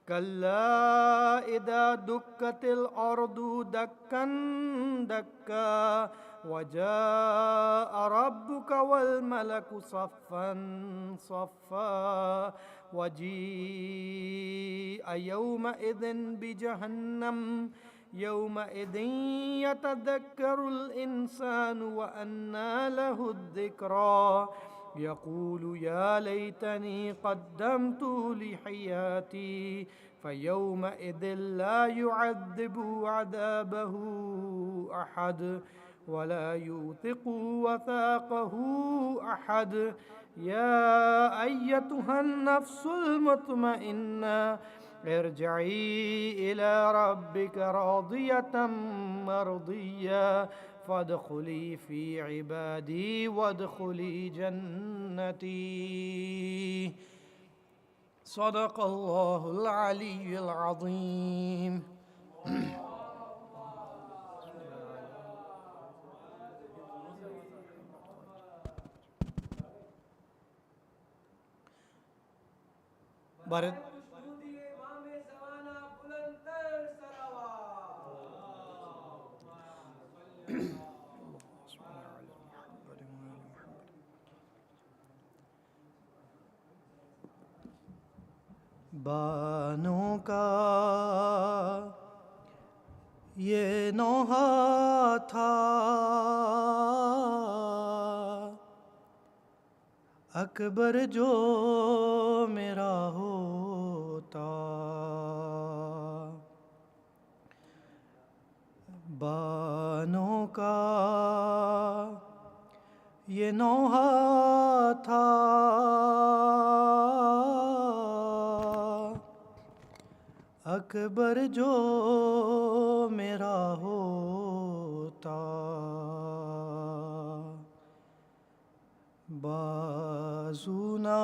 كلا إذا دكت الأرض دكا دكا وجاء ربك والملك صفا صفا وجيء يومئذ بجهنم يومئذ يتذكر الإنسان وأنى له الذكرى يقول يا ليتني قدمت لحياتي فيومئذ لا يعذب عذابه أحد ولا يوثق وثاقه أحد يا أيتها النفس المطمئنة ارجعي إلى ربك راضية مرضية فادخلي في عبادي وادخلي جنتي صدق الله العلي العظيم. بھارت بانوں کا یہ نوحہ تھا اکبر جو میرا ہوتا بانوں کا یہ نوحہ تھا اکبر جو میرا ہوتا بازو نہ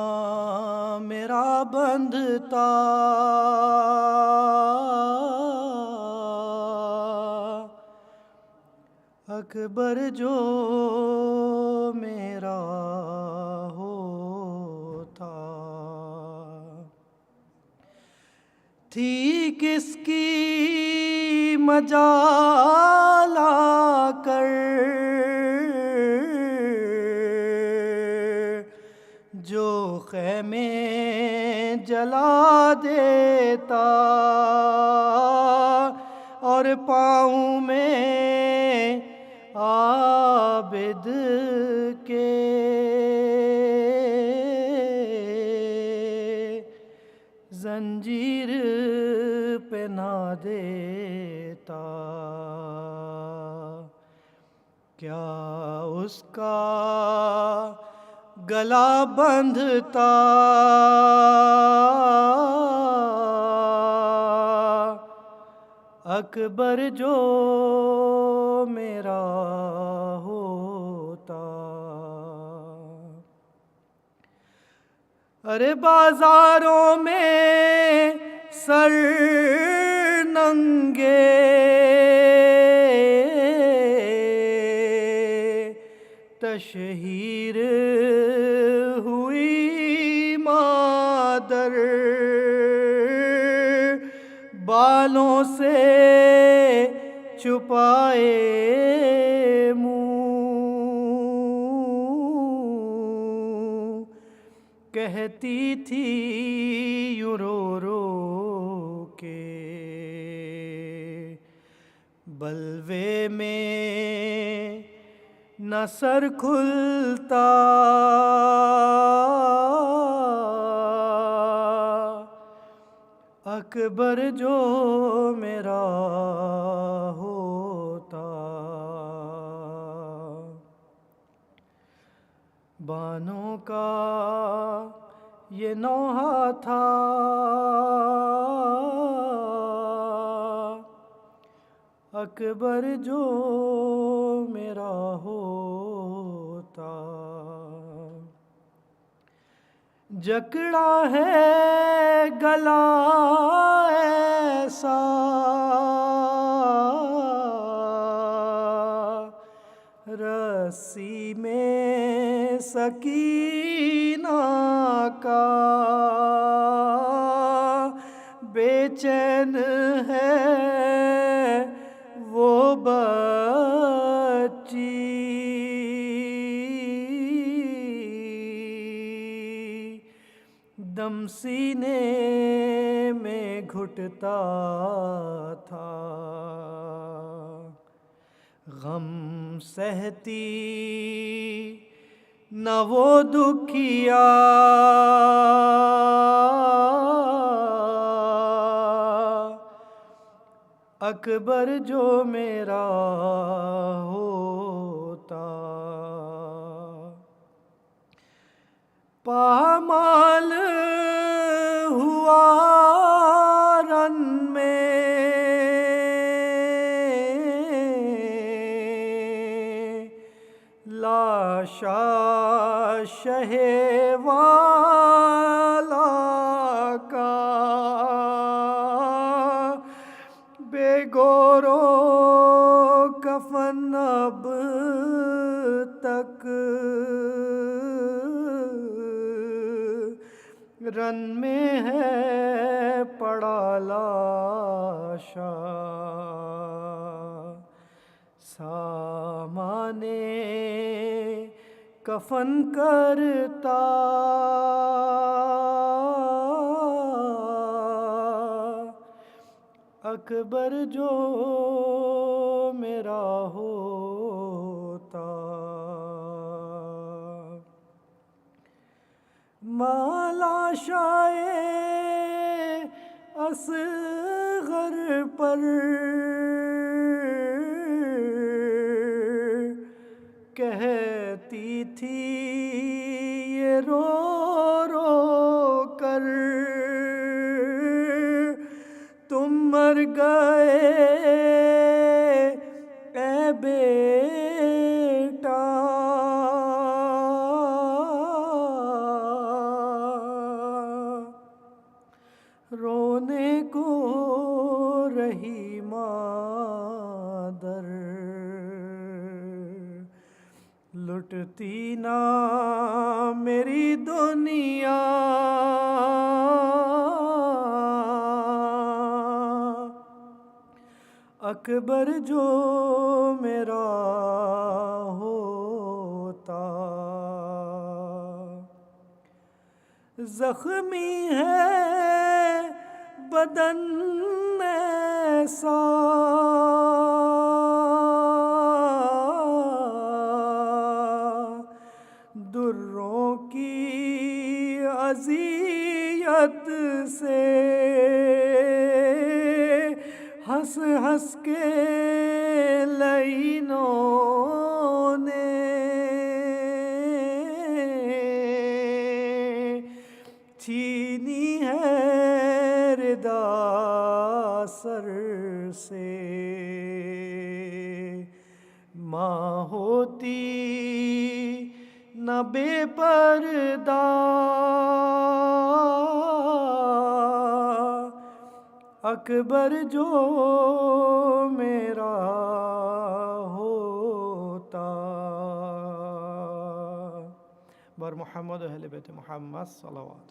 میرا بندھتا اکبر جو میرا ہوتا تھی کس کی مجال آ کر جو خیمے جلا دیتا اور پاؤں میں عابد کے زنجیر پہنا دیتا کیا اس کا گلا بندھتا اکبر جو میرا ہوتا ارے بازاروں میں سر ننگے تشہیر ہوئی مادر بالوں سے چھپائے منہ کہتی تھی یوں رو رو کے بلوے میں نہ سر کھلتا اکبر جو میرا ہوتا بانوں کا یہ نوحہ تھا اکبر جو میرا ہوتا جکڑا ہے گلا ایسا رسی میں سکینہ کا بے چین ہے وہ بچی، دم سینے میں گھٹتا تھا، غم سہتی نہ وہ دکھیا، اکبر جو میرا ہوتا، پامال ہوا رن میں لاشا شہ والا کا، بے گورو کفن اب تک رن میں ہے پڑا لاشا، سامانے کفن کرتا اکبر جو میرا ہوتا، مالا شائے اصغر پر کہتی تھی یہ رو رو کر، تم مر گئے اے بیٹا، رونے کو رہی مادر، لٹتی نہ میری دنیا، اکبر جو میرا ہوتا، زخمی ہے بدن ایسا دروں کی اذیت سے، ہنس ہنس کے لعینوں نے چھینی ہے ردا سر سے، ماں ہوتی نہ بے پردہ اکبر جو میرا ہوتا، بر محمد و اہل بیت محمد صلوات۔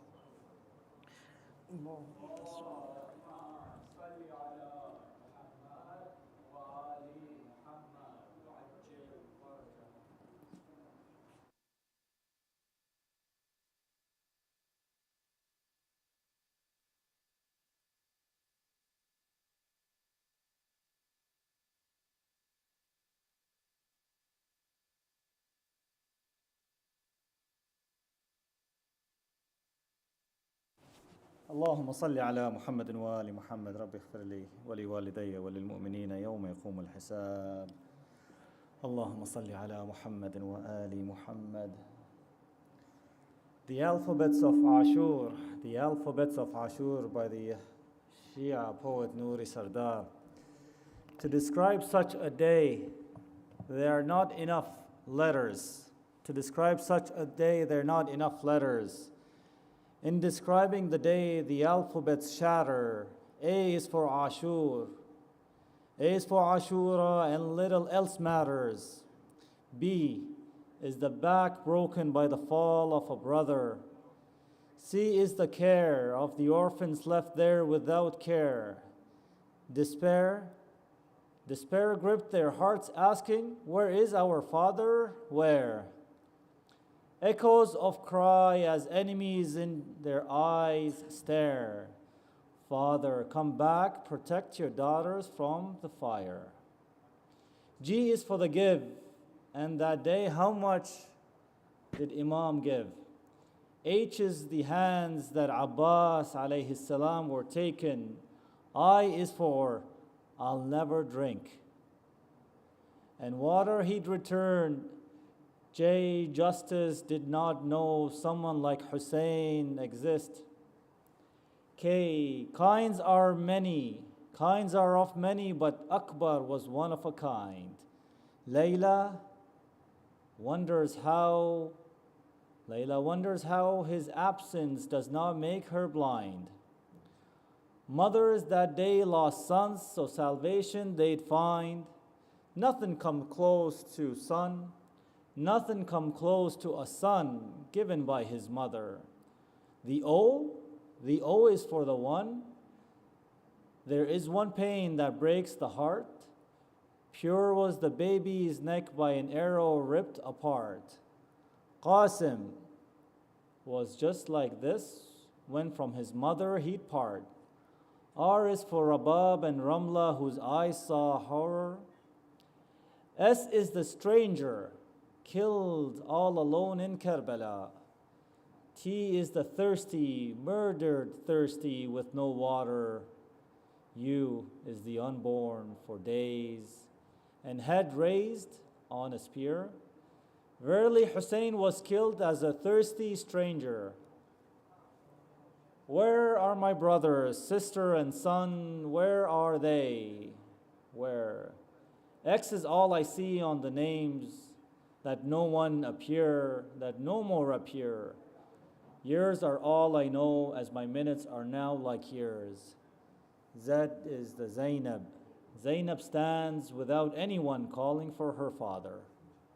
اللهم صل على محمد وآل محمد رب اغفر لي ولوالدي وللمؤمنين يوم يقوم الحساب. اللهم صل على محمد وآل محمد. The alphabets of Ashur by the Shia poet Nuri Sardar. To describe such a day, there are not enough letters. In describing the day, the alphabets shatter. A is for Ashur. A is for Ashura, and little else matters. B is the back broken by the fall of a brother. See is the care of the orphans left there without care. Despair gripped their hearts asking, where is our father? Where? Echoes of cry as enemies in their eyes stare. Father, come back, protect your daughters from the fire. G is for the give, and that day how much did Imam give? H is the hands that Abbas alayhi salam were taken. I is for I'll never drink. And water he'd return. J, justice did not know someone like Hussein exist. K, kinds are of many, but Akbar was one of a kind. Layla wonders how his absence does not make her blind. Mothers that day lost sons, so salvation they'd find. Nothing come close to a son given by his mother. The O is for the one. There is one pain that breaks the heart. Pure was the baby's neck by an arrow ripped apart. Qasim was just like this, when from his mother he'd part. R is for Rabab and Ramla, whose eyes saw horror. S is the stranger, killed all alone in Karbala. T is the thirsty, murdered thirsty with no water. U is the unborn for days, and head raised on a spear. Verily Hussein was killed as a thirsty stranger. Where are my brothers, sister and son? Where are they? Where? X is all I see on the names, that no more appear. Years are all I know, as my minutes are now like years. Z is the Zainab. Zainab stands without anyone calling for her father.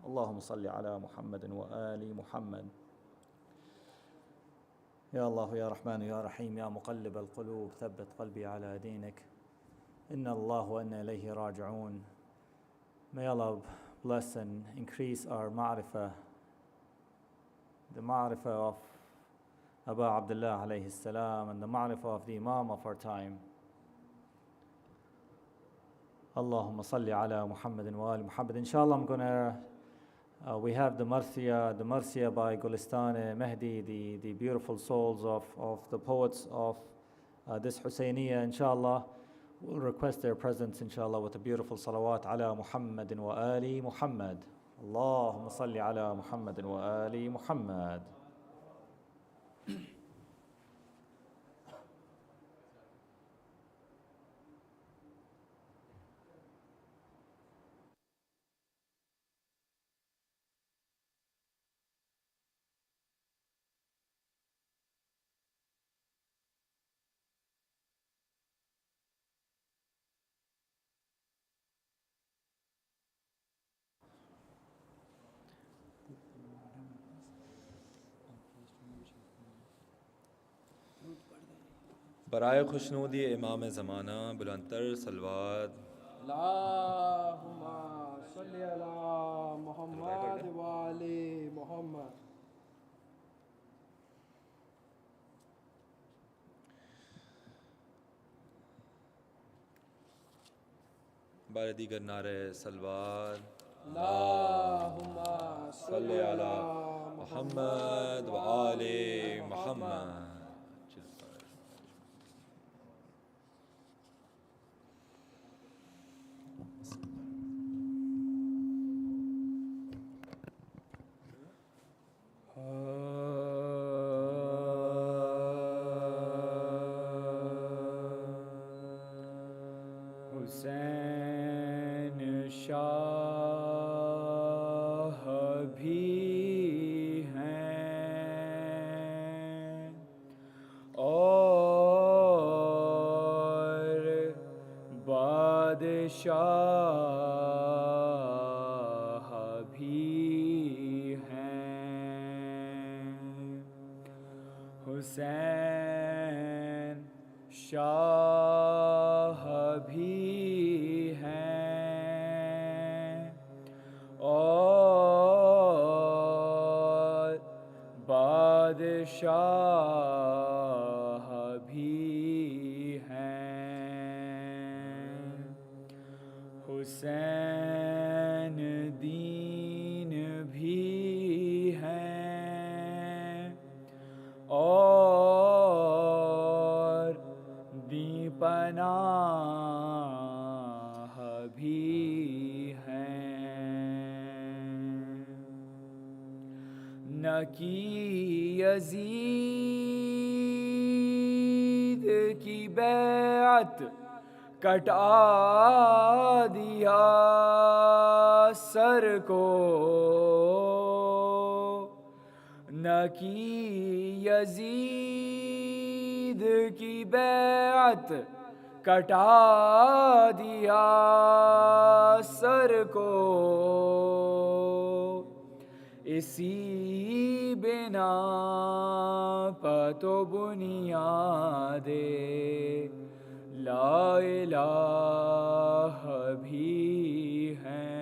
Allahumma salli ala Muhammadin wa ali Muhammad. يا الله يا رحمن يا رحيم يا مقلب القلوب ثبت قلبي على دينك إن الله وإنا إليه راجعون. May Allah bless and increase our ma'rifah, the ma'rifah of Abu Abdullah alayhi salam, and the ma'rifah of the Imam of our time. Allahumma salli ala Muhammadin wa ali Muhammad. Inshallah, I'm gonna we have the Marthiya by Gulistan Mehdi, the beautiful souls of the poets of this Husayniyya. Inshallah, we'll request their presence, inshallah, with a beautiful salawat ala Muhammadin wa ali Muhammad. Allahumma salli ala Muhammadin wa ali Muhammad. برائے خوشنودی امام زمانہ بلندتر صلوات اللہم صلی علی محمد و آل محمد. بار دیگر نعرے صلوات اللہم صلی علی محمد و آل محمد. हुसैन शाह भी हैं और बादशाह भी हैं. حسین شاہ بھی ہیں اور بادشاہ بھی ہیں حسین دین بھی ہیں اور دی پناہ بھی ہیں نہ کی یزید کی بیعت کٹا دیا سر کو نہ کی یزید کی بیعت کٹا دیا سر کو اسی بنا پہ تو بنیاد لا الہ بھی ہیں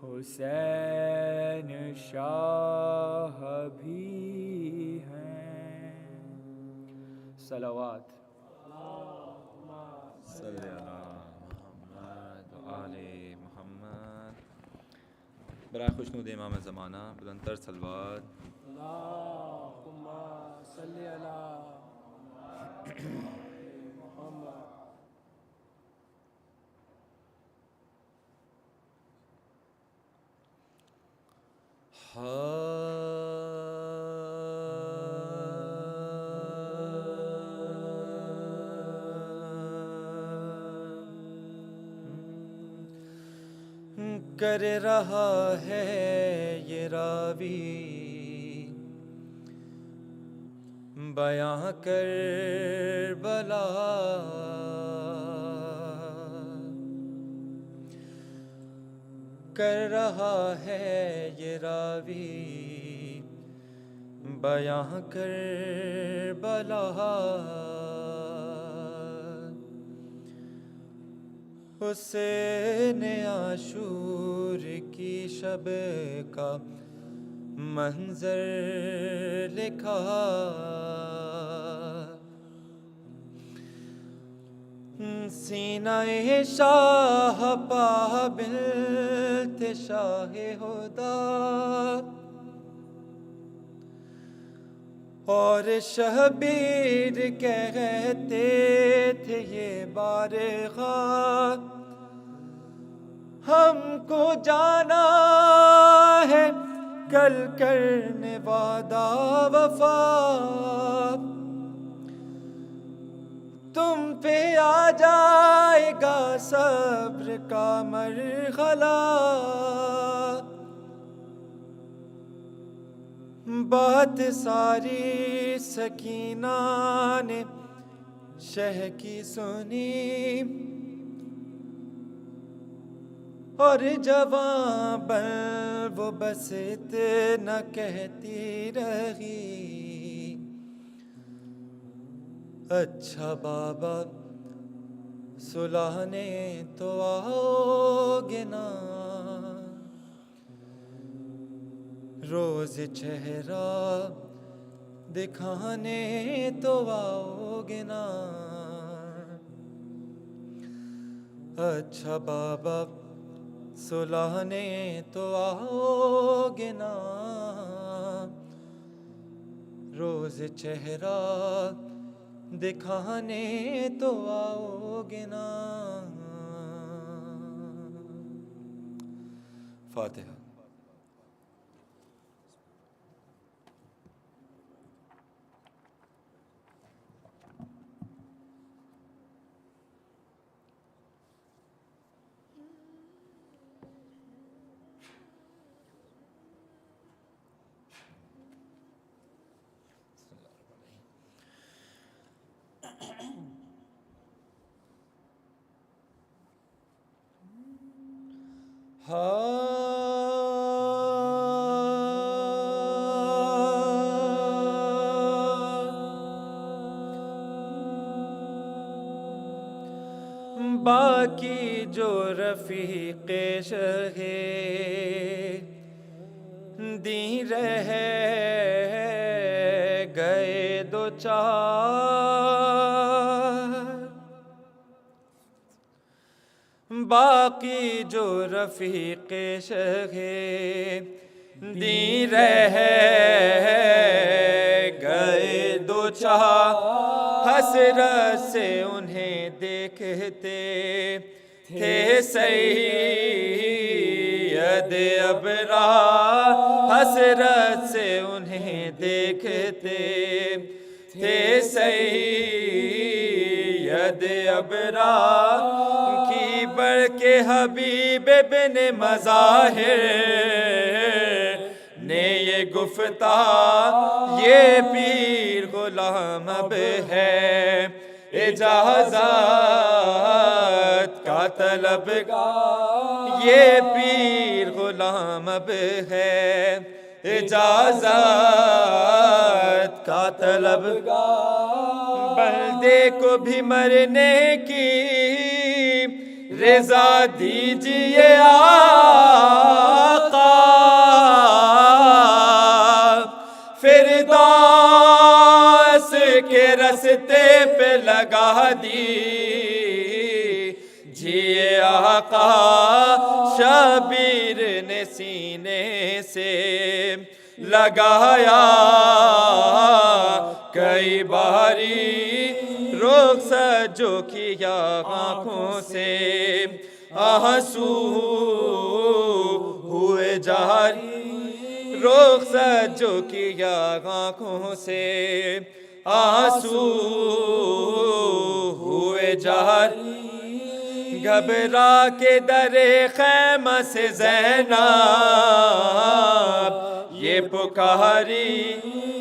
حسین شاہ بھی ہیں صلوات صلی اللہ محمد و آل محمد. برائے خوشنود امام زمانہ بلندتر صلوات. اللہم صلی علی محمد. کر رہا ہے یہ راوی بیاں کربلا کر رہا ہے یہ راوی بیاں کربلا حسین عاشور کی شب کا منظر لکھا سینہ شاہ پابلت شاہ ہدا اور شبیر کہتے تھے یہ بارگاہ ہم کو جانا ہے کل کرنے وعدہ وفا تم پہ آ جائے گا صبر کا مرحلہ بات ساری سکینہ نے شہ کی سنی اور جوان بن وہ بس اتنا کہتی رہی اچھا بابا سلانے تو آؤ گے نا روز چہرہ دکھانے تو آؤ گے نا اچھا بابا سلانے تو آؤ گے نا روز چہرہ دکھانے تو آؤ گے نا. فاتحہ. باقی جو رفیق شہ دی رہ گئے دو چار، باقی جو رفیق شہ دی رہ گئے دو چار، حسرت سے انہیں دیکھتے تھے سید ابرار، حسرت سے انہیں دیکھتے تھے سید ابرار، کی بڑھ کے حبیب بن مظاہر نے یہ گفتہ، یہ پیر غلام اب ہے اجازت کا طلبگار، یہ پیر غلام اب ہے اجازت کا طلبگار، بندے کو بھی مرنے کی رضا دیجئے آقا، فردوس کے رستے پہ لگا دیجئے آقا، شبیر نے سینے سے لگایا کئی باری، رخصت جو کیا آنکھوں سے آنسو ہوئے جاری، رخصت جو کیا آنکھوں سے آنسو ہوئے جاری، گھبرا کے در خیمہ سے زینب یہ پکاری،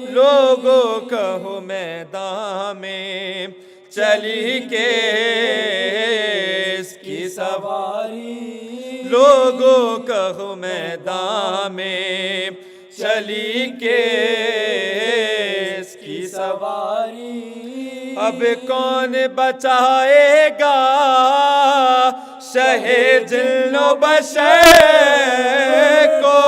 لوگوں کہو میدان میں چلی کس کی سواری، لوگوں کہو میدان میں چلی کس کی سواری، اب کون بچائے گا شہ جن و بشر کو،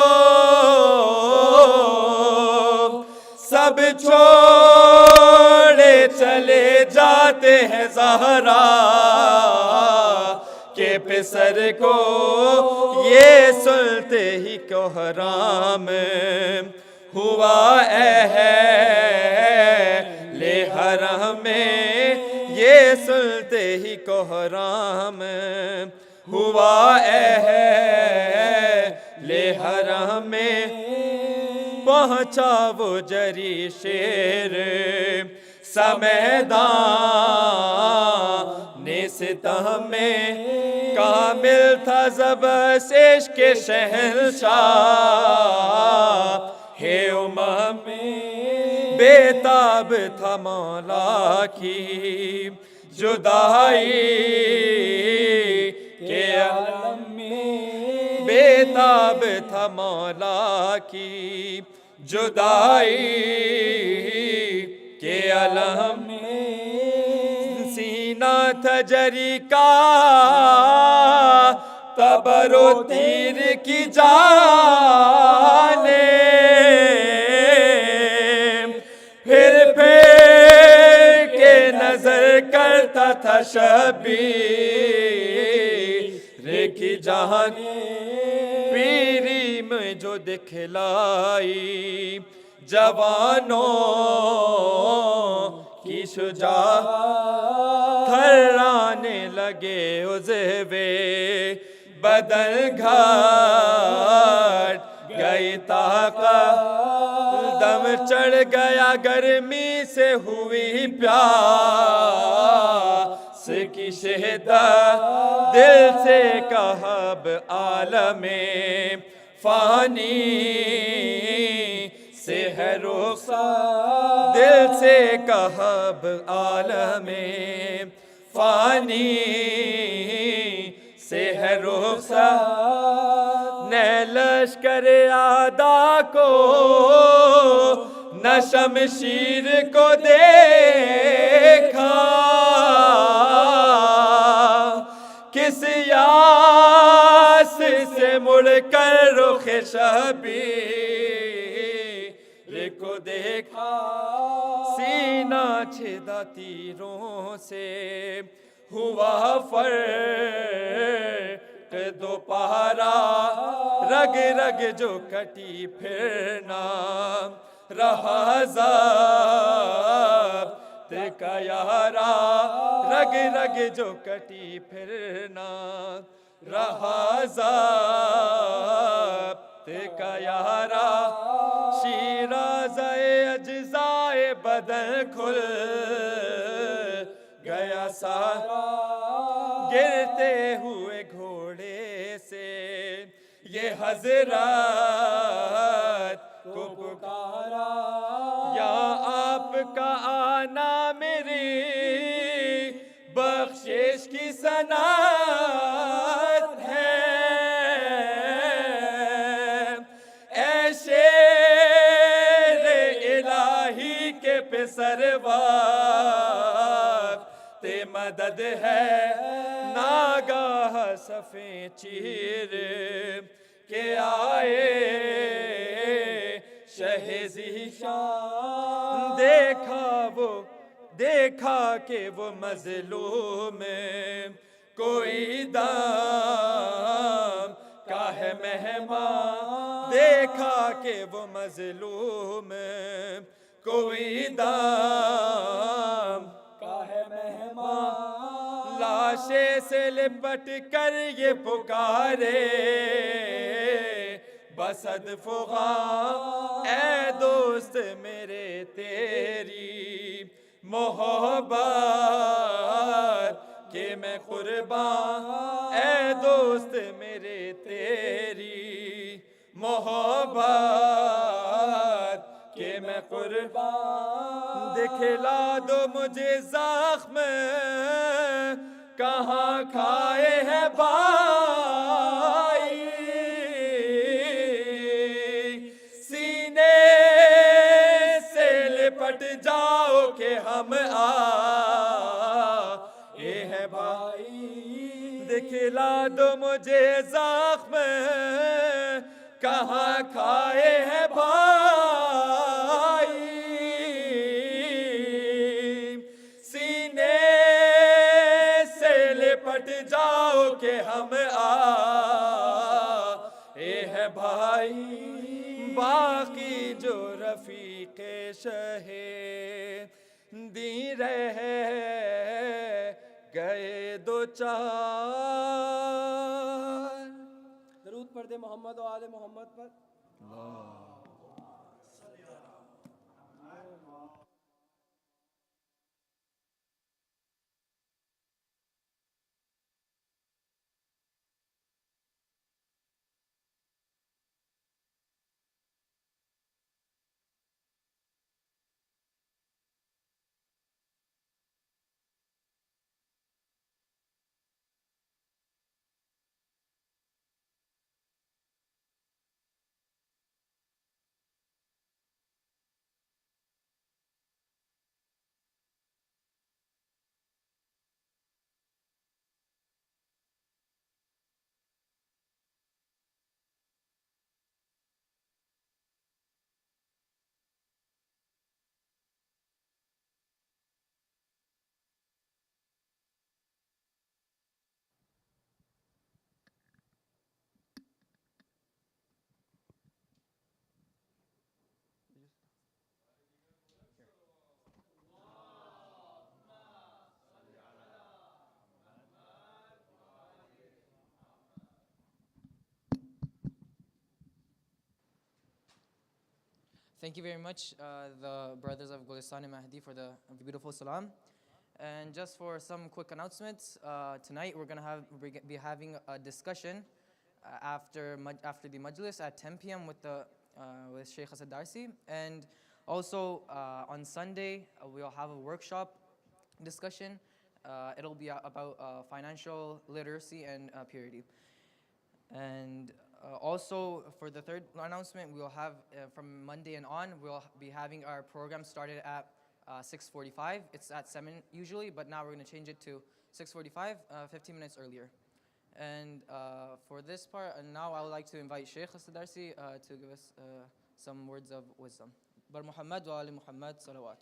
سب چھوڑے چلے جاتے ہیں زہرا کے پسر کو، یہ سنتے ہی کوہرام ہوا اہل حرم میں، یہ سنتے ہی کوہرام ہوا اہل حرم میں، پہنچا وہ جری شیر سمیدان ستم میں، کامل تھا ضبط عشق شہنشاہ ہے امم میں، بےتاب تھا مولا کی جدائی کے عالم میں، بےتاب تھا مولا کی جدائی کے عالم میں، سینہ تھا جری کا تبر و تیر کی جانے، پھر کے نظر کرتا تھا شبیر کی جانے، پیری میں جو دکھلائی جوانوں کی شجاعت، تھرانے لگے عزوے بدن گھٹ گئی طاقت، دم چڑھ گیا گرمی سے ہوئی پیاس کی شدت، دل سے کہا اب عالم فانی سے ہے رخصت، دل سے کہا اب عالم فانی سے ہے رخصت، نہ لشکر اعداء کو نہ شمشیر کو دیکھا، مڑ کر رخ شبیر کو دیکھا سینہ چھیدا تیروں سے ہوا فرق دوپہرا رگ رگ جو کٹی پھر نہ رہا ضابط کا یارا رگ رگ جو کٹی پھر نہ رہا ضابط کا یارا شیرازۂ اجزائے بدن کھل گیا سارا گرتے ہوئے گھوڑے سے یہ حضرات کو پکارا یا آپ کا آنا میری بخشش کی صنعت ہے اے شیر الہی کے پسر وقت مدد ہے ناگاہ صفیں چیر کے آئے شہ ذیشان دیکھا کہ وہ مظلوم کوئی دام کا ہے مہمان دیکھا کہ وہ مظلوم کوئی دام کا ہے مہمان لاشے سے لپٹ کر یہ پکارے بسد فغاں اے دوست میرے تیری محبت کہ میں قربان اے دوست میرے تیری محبت کہ میں قربان دکھلا دو مجھے زخم کہاں کھائے ہیں بھائی سینے سے لپٹ جاؤ کہ ہم آئے ہیں بھائی دکھلا دو مجھے زخم کہاں کھائے ہیں بھائی سینے سے لپٹ جاؤ کہ ہم آئے ہیں بھائی باقی جو رفیق شہے دی رہ گئے دو چار درود پڑھ دے محمد و آل محمد پر Thank you very much, the brothers of Gulistan Mahdi, for the beautiful salam. And just for some quick announcements, tonight we're be having a discussion after the Majalis at 10 p.m. with Sheikh Asad Dharsi. And also on Sunday, we'll have a workshop discussion. It'll be about financial literacy and purity. And also, for the third announcement, we'll have, from Monday and on, we'll be having our program started at 6:45. It's at 7 usually, but now we're going to change it to 6:45, 15 minutes earlier. And for this part, and now I would like to invite Sheikh Asad Dharsi to give us some words of wisdom. Bar Muhammad wa ali Muhammad salawat.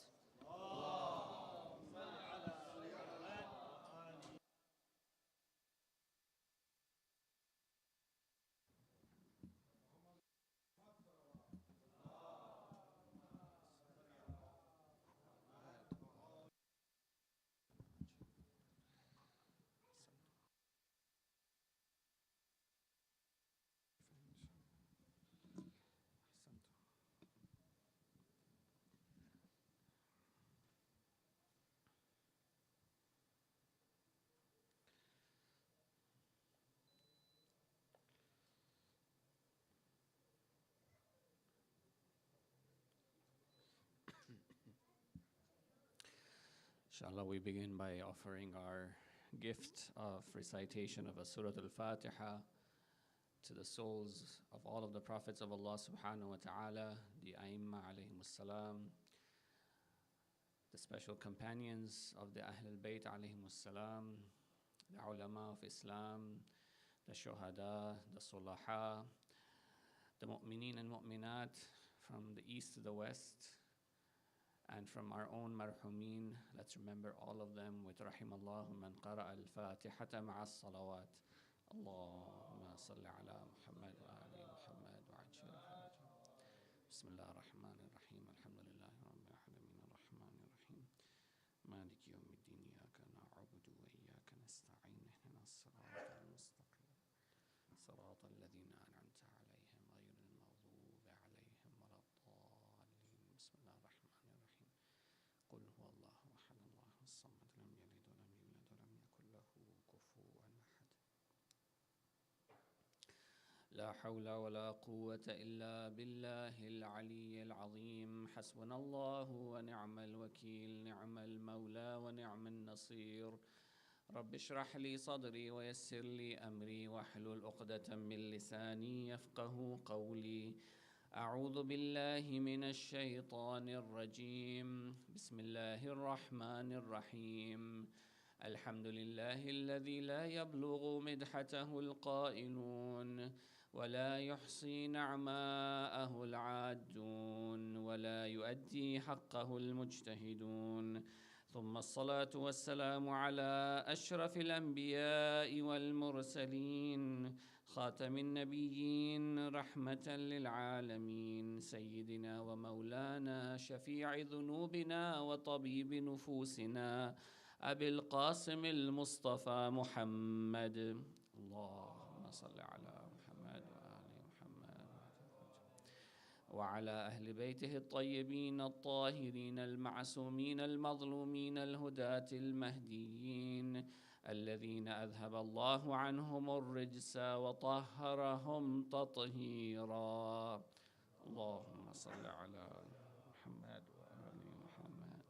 Inshallah, we begin by offering our gift of recitation of a Surah Al-Fatiha to the souls of all of the prophets of Allah subhanahu wa ta'ala, the Aimma alayhim salam, the special companions of the Ahl al-Bayt alayhim salam, the ulama of Islam, the shuhada, the sulaha, the mu'mineen and mu'minat from the east to the west, and from our own marhumeen. Let's remember all of them with rahimallahu man qara al-fatihata ma'a salawat. Allahumma salli ala Muhammad wa ali Muhammad wa ajil farajah. Bismillah ar-Rahman ar-Rahim. Alhamdulillahi rabbil alamin ar-Rahman ar-Rahim. Maliki yawmiddin. Iyaka na'budu wa iyaka nasta'in. Ihdina as-sirata al-mustaqim. Sirata alladhina an'amta alayhim ghayril maghdubi alayhim waladdallin. Bismillah ar-Rahman ar-Rahim. قل هو الله أحد الله الصمد لم يلد ولم يولد ولم يكن له كفوا أحد. لا حول ولا قوة إلا بالله العلي العظيم. حسبنا الله ونعم الوكيل، نعم المولى ونعم النصير. رب اشرح لي صدري ويسر لي أمري واحلل عقدة من لساني يفقه قولي. أعوذ بالله من الشيطان الرجيم. بسم الله الرحمن الرحيم. الحمد لله الذي لا يبلغ مدحته القائلون ولا يحصي نعماءه العادون ولا يؤدي حقه المجتهدون. ثم الصلاة والسلام على أشرف الأنبياء والمرسلين، خاتم النبيين، رحمة للعالمين، سيدنا ومولانا شفيع ذنوبنا وطبيب نفوسنا أبي القاسم المصطفى محمد. اللهم صل على محمد وآل محمد وعلى أهل بيته الطيبين الطاهرين المعصومين المظلومين الهداة المهديين الذين أذهب الله عنهم الرجس وطهرهم تطهيرا. اللهم صل على محمد وآل محمد.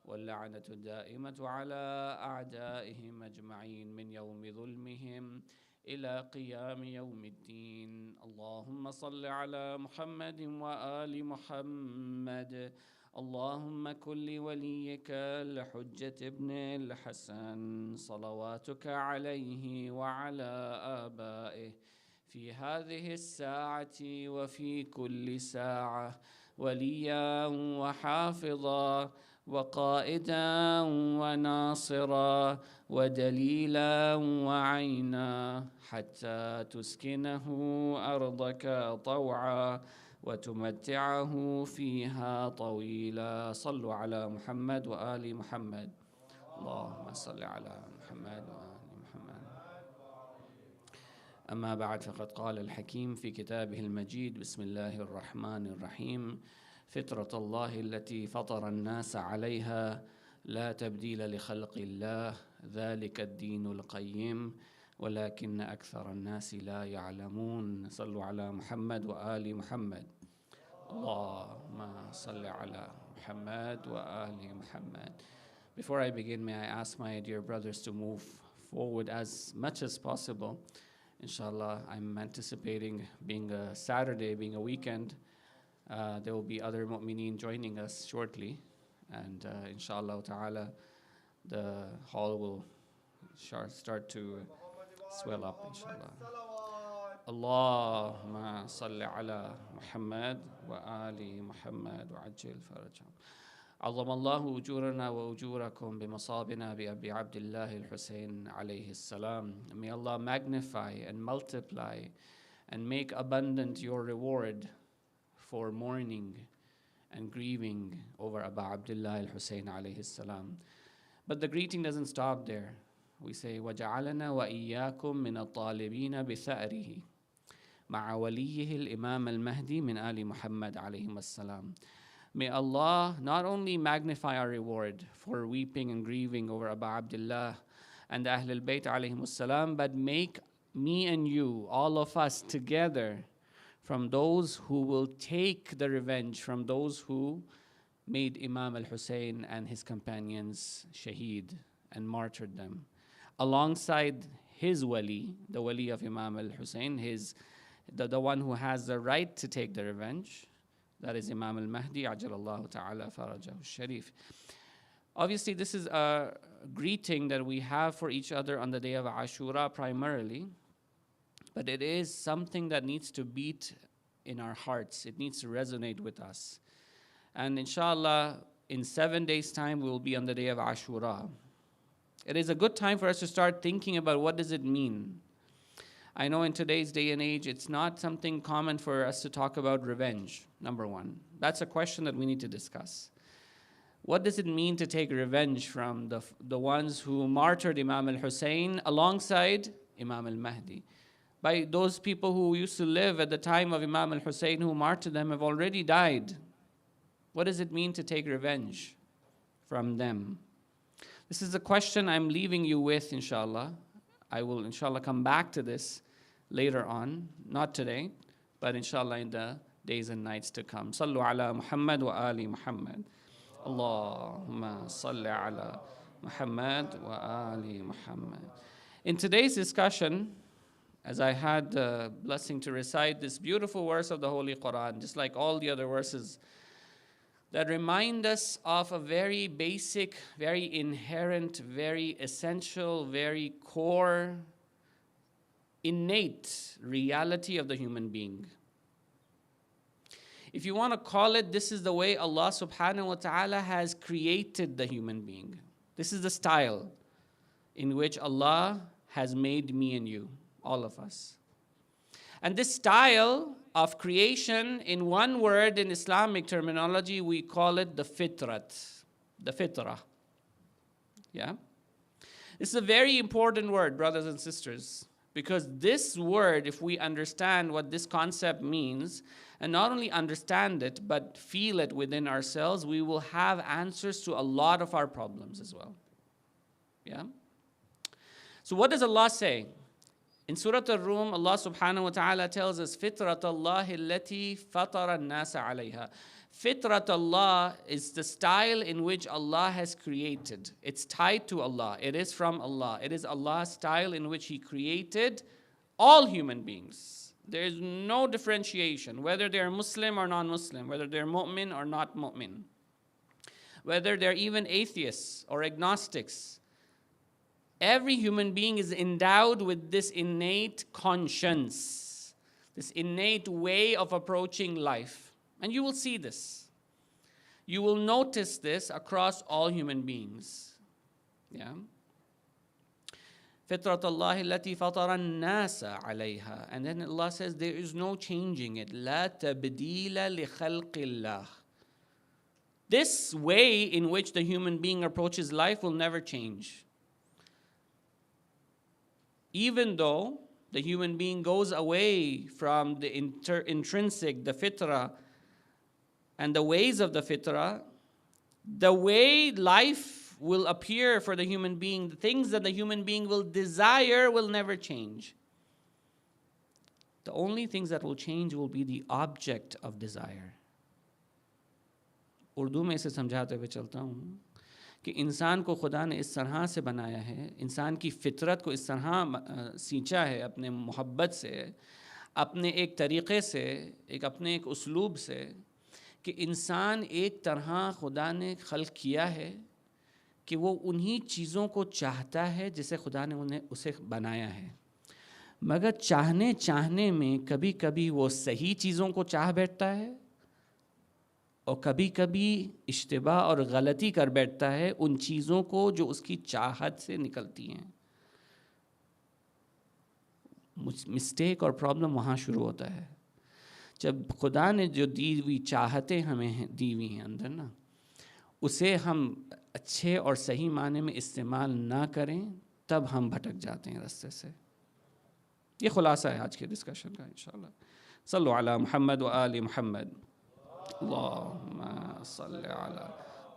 واللعنة الدائمة على أعدائهم أجمعين من يوم ظلمهم إلى قيام يوم الدين. اللهم صل على محمد وآل محمد. اللهم كن لوليك الحجة ابن الحسن صلواتك عليه وعلى آبائه في هذه الساعة وفي كل ساعة وليا وحافظا وقائدا وناصرا ودليلا وعينا حتى تسكنه أرضك طوعا وتمتعه فيها طويلا. صلوا على محمد وآل محمد. اللهم صل على محمد وآل محمد. أما بعد، فقد قال الحكيم في كتابه المجيد: بسم الله الرحمن الرحيم. فطرة الله التي فطر الناس عليها لا تبديل لخلق الله، ذلك الدين القيم ولكن أكثر الناس لا يعلمون. صلوا على محمد وآل محمد. اللهم صل على محمد وآل محمد. Before I begin, may I ask my dear brothers to move forward as much as possible. Inshallah, I'm anticipating being a Saturday, being a weekend. There will be other mu'mineen joining us shortly. And inshallah ta'ala, the hall will start to swell up, inshallah. Allahumma salli ala Muhammad wa ali Muhammad wa ajil farajam. عظم الله أجورنا وأجوركم بمصابنا بأبي عبد الله الحسين عليه السلام. May Allah magnify and multiply and make abundant your reward for mourning and grieving over Abu Abdullah al-Hussein alayhi salam. But the greeting doesn't stop there. We say, وَجَعَلَنَا وَإِيَّاكُم مِّنَ الطَّالِبِينَ بِثَأْرِهِ مَعَ وَلِيِّهِ الْإِمَامِ الْمَهْدِي مِنْ آلِ مُحَمَّدٍ عَلَيْهِمَ السَّلَامِ. May Allah not only magnify our reward for weeping and grieving over Abu Abdullah and the Ahlul Bayt alayhimus salam, but make me and you, all of us together, from those who will take the revenge from those who made Imam al-Hussein and his companions shaheed and martyred them. Alongside his wali, the wali of Imam al-Hussein, the one who has the right to take the revenge, that is Imam al-Mahdi, ajalallahu ta'ala farajahu sharif. Obviously, this is a greeting that we have for each other on the day of Ashura primarily, but it is something that needs to beat in our hearts. It needs to resonate with us. And inshallah, in 7 days' time, we will be on the day of Ashura. It is a good time for us to start thinking about what does it mean. I know in today's day and age, it's not something common for us to talk about revenge, number one. That's a question that we need to discuss. What does it mean to take revenge from the ones who martyred Imam al-Hussein alongside Imam al-Mahdi? By those people who used to live at the time of Imam al-Hussein who martyred them have already died. What does it mean to take revenge from them? This is a question I'm leaving you with, inshallah. I will, inshallah, come back to this later on, not today, but inshallah in the days and nights to come. Sallu ala Muhammad wa ali Muhammad. Allahumma salli ala Muhammad wa ali Muhammad. In today's discussion, as I had the blessing to recite this beautiful verse of the Holy Quran, just like all the other verses, that remind us of a very basic, very inherent, very essential, very core, innate reality of the human being. If you want to call it, this is the way Allah subhanahu wa ta'ala has created the human being. This is the style in which Allah has made me and you, all of us. And this style of creation, in one word in Islamic terminology, we call it the fitrat, the fitrah. Yeah? This is a very important word, brothers and sisters, because this word, if we understand what this concept means, and not only understand it, but feel it within ourselves, we will have answers to a lot of our problems as well. Yeah? So what does Allah say? In Surah Al-Rum, Allah subhanahu wa ta'ala tells us, فِطْرَةَ اللَّهِ الَّتِي فَطَرَ النَّاسَ عَلَيْهَا. Fitrat Allah is the style in which Allah has created. It's tied to Allah. It is from Allah. It is Allah's style in which He created all human beings. There is no differentiation, whether they're Muslim or non-Muslim, whether they're mu'min or not mu'min, whether they're even atheists or agnostics. Every human being is endowed with this innate conscience, this innate way of approaching life. And you will see this. You will notice this across all human beings. Yeah. فِطْرَةَ اللَّهِ الَّتِي فَطَرَ النَّاسَ عَلَيْهَا. And then Allah says there is no changing it. لَا تَبْدِيلَ لِخَلْقِ اللَّهِ. This way in which the human being approaches life will never change. Even though the human being goes away from the intrinsic, the fitrah, and the ways of the fitrah, the way life will appear for the human being, the things that the human being will desire will never change. The only things that will change will be the object of desire. Urdu में इसे समझाते हुए चलता हूँ कि इंसान को खुदा ने इस तरह से बनाया है, इंसान की फितरत को इस तरह सींचा है अपने मोहब्बत से, अपने एक तरीक़े से, अपने एक उसलूब से, कि इंसान एक तरह खुदा ने खल्क़ किया है कि वो उन्हीं चीज़ों को चाहता है जिसे खुदा ने उसे बनाया है. मगर चाहने चाहने में कभी कभी वो सही चीज़ों को चाह बैठता है और कभी कभी इश्तिबा और गलती कर बैठता है उन चीज़ों को जो उसकी चाहत से निकलती हैं। मिस्टेक और प्रॉब्लम वहाँ शुरू होता है जब खुदा ने जो दी हुई चाहतें हमें दी हुई हैं अंदर ना, उसे हम अच्छे और सही माने में इस्तेमाल ना करें, तब हम भटक जाते हैं रास्ते से। ये खुलासा है आज के डिस्कशन का इंशाल्लाह। सल्लु अला मुहम्मद व आलि मुहम्मद। अल्लाहुम्मा सल्लि अला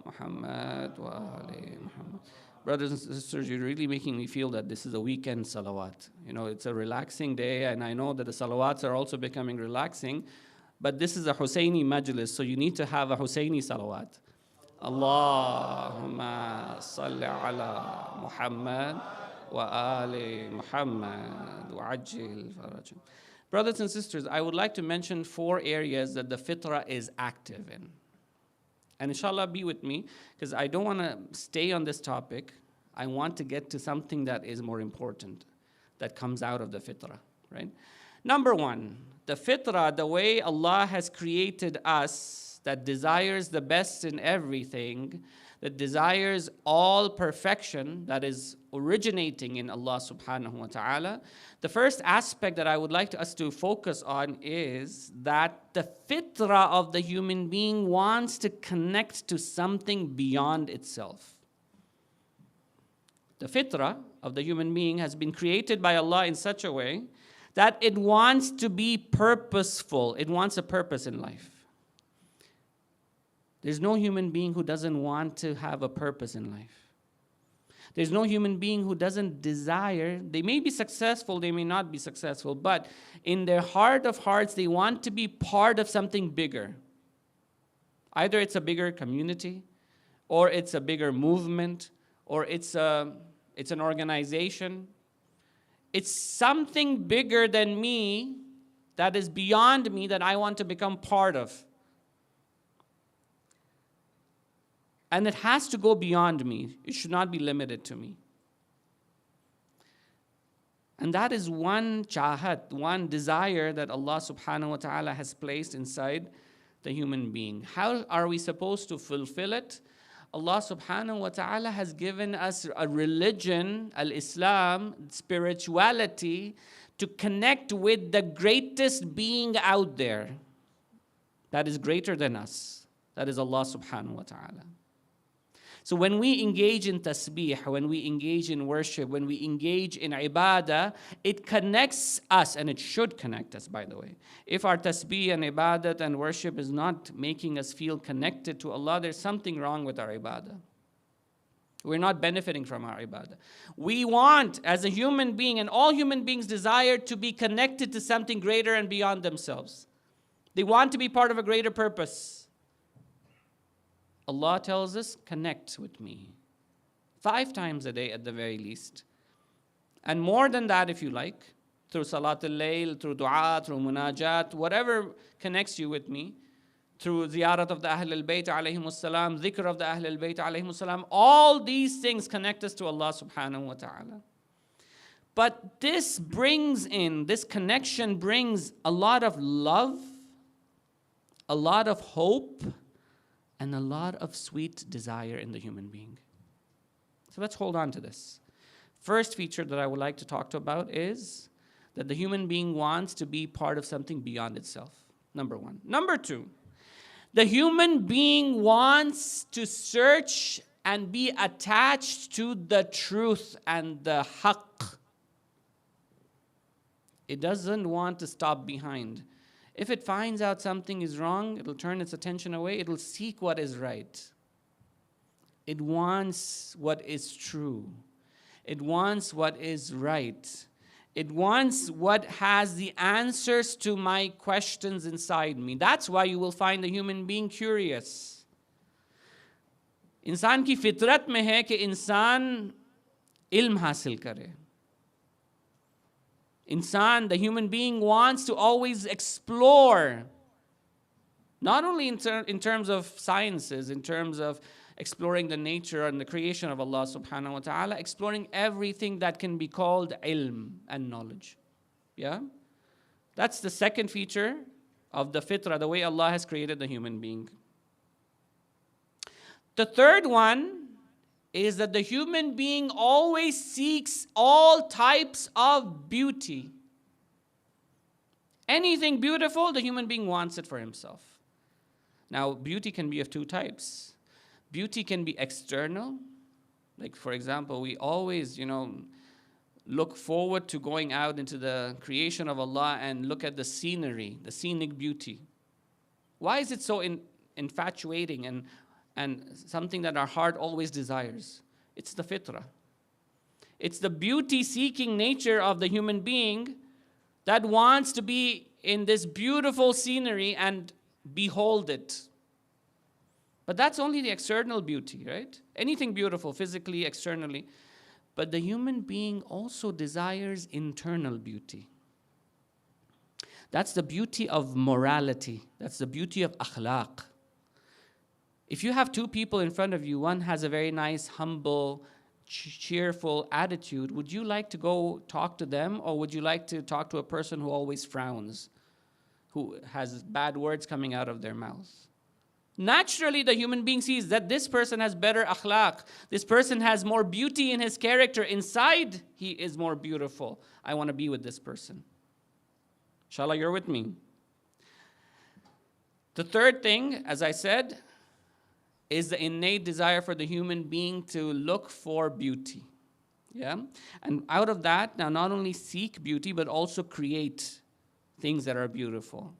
मुहम्मद व आलि Muhammad. Brothers and sisters, you're really making me feel that this is a weekend salawat. You know, it's a relaxing day, and I know that the salawats are also becoming relaxing, but this is a Husseini Majalis, so you need to have a Husseini salawat. Allahumma salli ala Muhammad wa ali Muhammad wa ajil farajah. Brothers and sisters, I would like to mention 4 areas that the fitra is active in. And inshallah, be with me, because I don't want to stay on this topic. I want to get to something that is more important, that comes out of the fitrah, right? Number 1, the fitrah, the way Allah has created us, that desires the best in everything, that desires all perfection, that is originating in Allah subhanahu wa ta'ala. The first aspect that I would like us to focus on is that the fitrah of the human being wants to connect to something beyond itself. The fitrah of the human being has been created by Allah in such a way that it wants to be purposeful. It wants a purpose in life. There's no human being who doesn't want to have a purpose in life. There's no human being who doesn't desire. They may be successful, they may not be successful, but in their heart of hearts, they want to be part of something bigger. Either it's a bigger community, or it's a bigger movement, or it's an organization. It's something bigger than me, that is beyond me, that I want to become part of. And it has to go beyond me. It should not be limited to me. And that is one chahat, one desire that Allah subhanahu wa ta'ala has placed inside the human being. How are we supposed to fulfill it? Allah subhanahu wa ta'ala has given us a religion, al-Islam, spirituality, to connect with the greatest being out there that is greater than us. That is Allah subhanahu wa ta'ala. So when we engage in tasbih, when we engage in worship, when we engage in ibadah, it connects us, and it should connect us, by the way. If our tasbih and ibadat and worship is not making us feel connected to Allah, there's something wrong with our ibadah. We're not benefiting from our ibadah. We want, as a human being, and all human beings desire to be connected to something greater and beyond themselves. They want to be part of a greater purpose. Allah tells us, connect with me 5 times a day at the very least. And more than that if you like, through Salat al-Layl, through dua, through munajat, whatever connects you with me, through ziyarat of the Ahl al-Bayt alayhimus salam, dhikr of the Ahl al-Bayt alayhimus salam, all these things connect us to Allah subhanahu wa ta'ala. But this connection brings a lot of love, a lot of hope, and a lot of sweet desire in the human being. So let's hold on to this. First feature that I would like to talk about is that the human being wants to be part of something beyond itself. Number 1. Number 2, the human being wants to search and be attached to the truth and the haqq. It doesn't want to stop behind. If it finds out something is wrong, it'll turn its attention away. It'll seek what is right. It wants what is true. It wants what is right. It wants what has the answers to my questions inside me. That's why you will find a human being curious. इंसान की फितरत में है कि इंसान इल्म हासिल करे. Insan, the human being, wants to always explore, not only in terms of sciences, in terms of exploring the nature and the creation of Allah subhanahu wa ta'ala, exploring everything that can be called ilm and knowledge. Yeah? That's the second feature of the fitrah, the way Allah has created the human being. The third one is that the human being always seeks all types of beauty. Anything beautiful, the human being wants it for himself. Now, beauty can be of two types. Beauty can be external. Like, for example, we always, look forward to going out into the creation of Allah and look at the scenery, the scenic beauty. Why is it so infatuating and something that our heart always desires? It's the fitrah. It's the beauty-seeking nature of the human being that wants to be in this beautiful scenery and behold it. But that's only the external beauty, right? Anything beautiful, physically, externally. But the human being also desires internal beauty. That's the beauty of morality. That's the beauty of akhlaq. If you have two people in front of you, one has a very nice, humble, cheerful attitude, would you like to go talk to them, or would you like to talk to a person who always frowns, who has bad words coming out of their mouth? Naturally, the human being sees that this person has better akhlaq. This person has more beauty in his character. Inside, he is more beautiful. I want to be with this person. Inshallah, you're with me. The third thing, as I said, is the innate desire for the human being to look for beauty. Yeah? And out of that, now not only seek beauty, but also create things that are beautiful.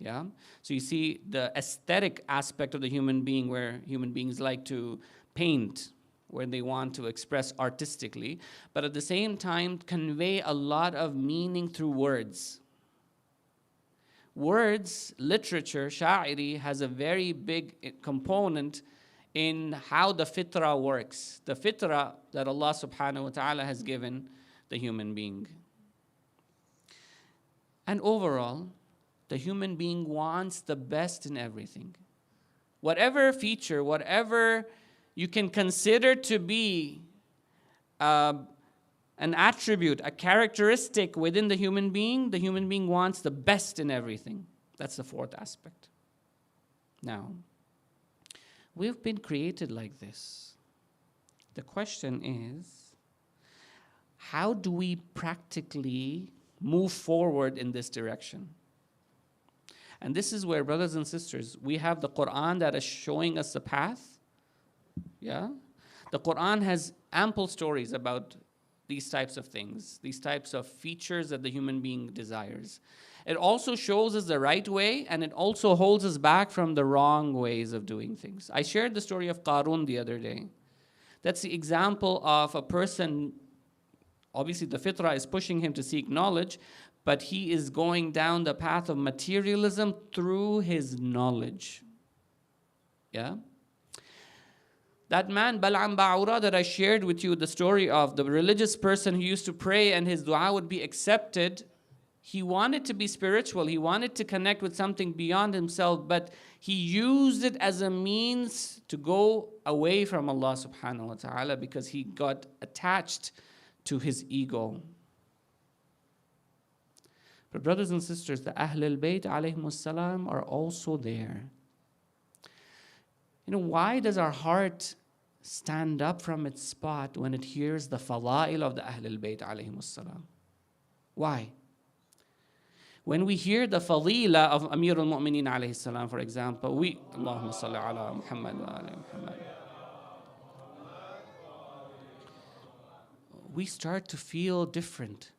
Yeah? So you see the aesthetic aspect of the human being, where human beings like to paint, where they want to express artistically, but at the same time convey a lot of meaning through words. Words, literature, sha'iri, has a very big component in how the fitrah works. The fitrah that Allah subhanahu wa ta'ala has given the human being. And overall, the human being wants the best in everything. Whatever feature, whatever you can consider to be an attribute, a characteristic within the human being wants the best in everything. That's the fourth aspect. Now, we've been created like this. The question is, how do we practically move forward in this direction? And this is where, brothers and sisters, we have the Quran that is showing us the path. Yeah? The Quran has ample stories about these types of things, these types of features that the human being desires. It also shows us the right way, and it also holds us back from the wrong ways of doing things. I shared the story of Qarun the other day. That's the example of a person, obviously the fitrah is pushing him to seek knowledge, but he is going down the path of materialism through his knowledge. Yeah? That man, Bal'am Ba'ura, that I shared with you the story of, the religious person who used to pray and his dua would be accepted, he wanted to be spiritual, he wanted to connect with something beyond himself, but he used it as a means to go away from Allah subhanahu wa ta'ala because he got attached to his ego. But brothers and sisters, the Ahlul Bayt alayhimus salam are also there. Why does our heart stand up from its spot when it hears the fada'il of the Ahlul Bayt alayhimus salam? Why? When we hear the fadila of Amir al-Mu'mineen alayhi salam, for example, Allahumma salli ala Muhammad wa ala Muhammad. We start to feel different.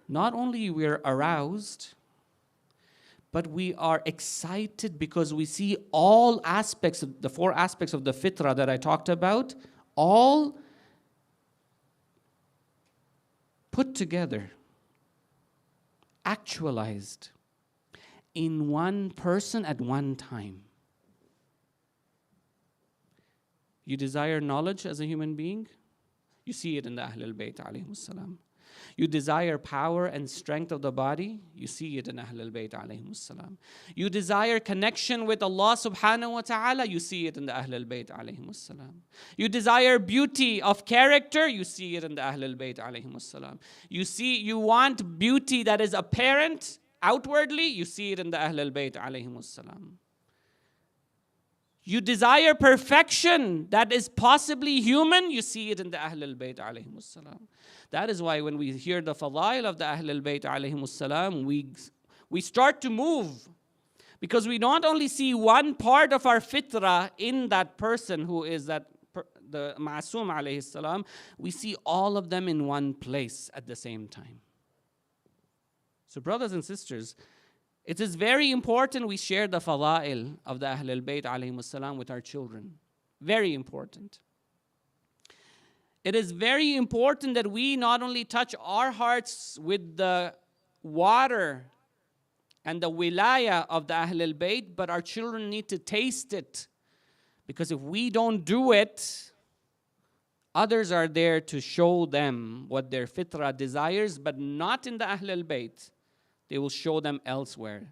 Not only we're aroused, but we are excited because we see all aspects, of the four aspects of the fitrah that I talked about, all put together, actualized in one person at one time. You desire knowledge as a human being? You see it in the Ahlul Bayt alayhimus salam. You desire power and strength of the body, you see it in Ahlul Bayt alayhimus salam. You desire connection with Allah subhanahu wa ta'ala, you see it in the Ahlul Bayt alayhimus salam. You desire beauty of character, you see it in the Ahlul Bayt alayhimus salam. You want beauty that is apparent outwardly, you see it in the Ahlul Bayt alayhimus salam. You desire perfection that is possibly human, you see it in the Ahlul Bayt alayhimus salam. That is why when we hear the fadail of the Ahlul Bayt alayhimus salam, we start to move. Because we not only see one part of our fitrah in that person who is the Ma'asum alayhi salam, we see all of them in one place at the same time. So brothers and sisters, it is very important we share the fadail of the Ahlul Bayt alayhimus salam with our children. Very important. It is very important that we not only touch our hearts with the water and the wilaya of the Ahlul Bayt, but our children need to taste it. Because if we don't do it, others are there to show them what their fitrah desires, but not in the Ahlul Bayt. They will show them elsewhere.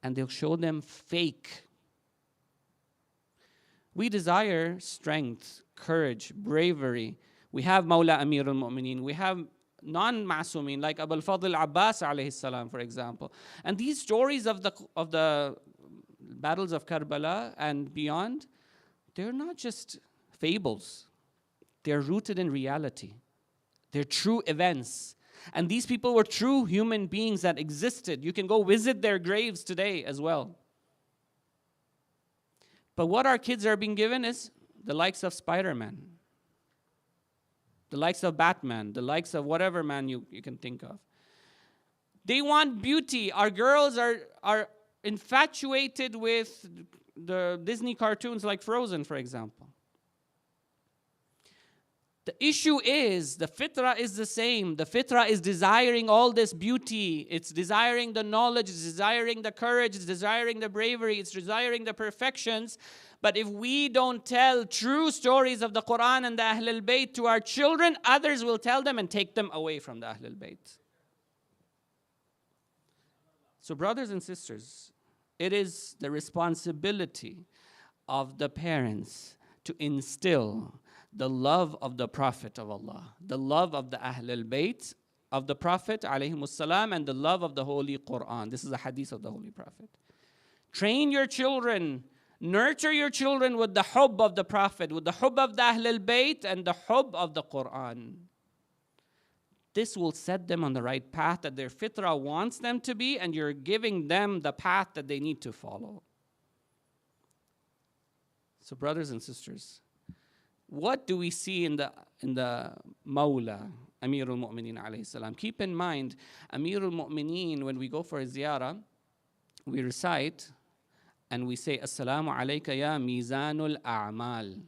And they'll show them fake. We desire strength, courage, bravery. We have Mawla Amir al-Mu'mineen. We have non-ma'sumin like Abul Fadl Abbas alayhi salam, for example. And these stories of the battles of Karbala and beyond, they're not just fables. They're rooted in reality. They're true events. And these people were true human beings that existed. You can go visit their graves today as well. But what our kids are being given is the likes of Spider-Man, the likes of Batman, the likes of whatever man you can think of. They want beauty. Our girls are infatuated with the Disney cartoons like Frozen, for example. The issue is, the fitrah is the same. The fitrah is desiring all this beauty. It's desiring the knowledge, it's desiring the courage, it's desiring the bravery, it's desiring the perfections. But if we don't tell true stories of the Quran and the Ahlul Bayt to our children, others will tell them and take them away from the Ahlul Bayt. So brothers and sisters, it is the responsibility of the parents to instill the love of the Prophet of Allah, the love of the Ahlul Bayt of the Prophet alayhimus salam, and the love of the Holy Quran. This is a hadith of the Holy Prophet. Train your children, nurture your children with the hubb of the Prophet, with the hubb of the Ahlul Bayt and the hubb of the Quran. This will set them on the right path that their fitrah wants them to be, and you're giving them the path that they need to follow. So brothers and sisters, what do we see in the Mawla, Amir al-Mu'mineen alayhi salam? Keep in mind, Amir al-Mu'mineen, when we go for a ziyarah, we recite and we say, Assalamu alayka ya mizanul a'mal.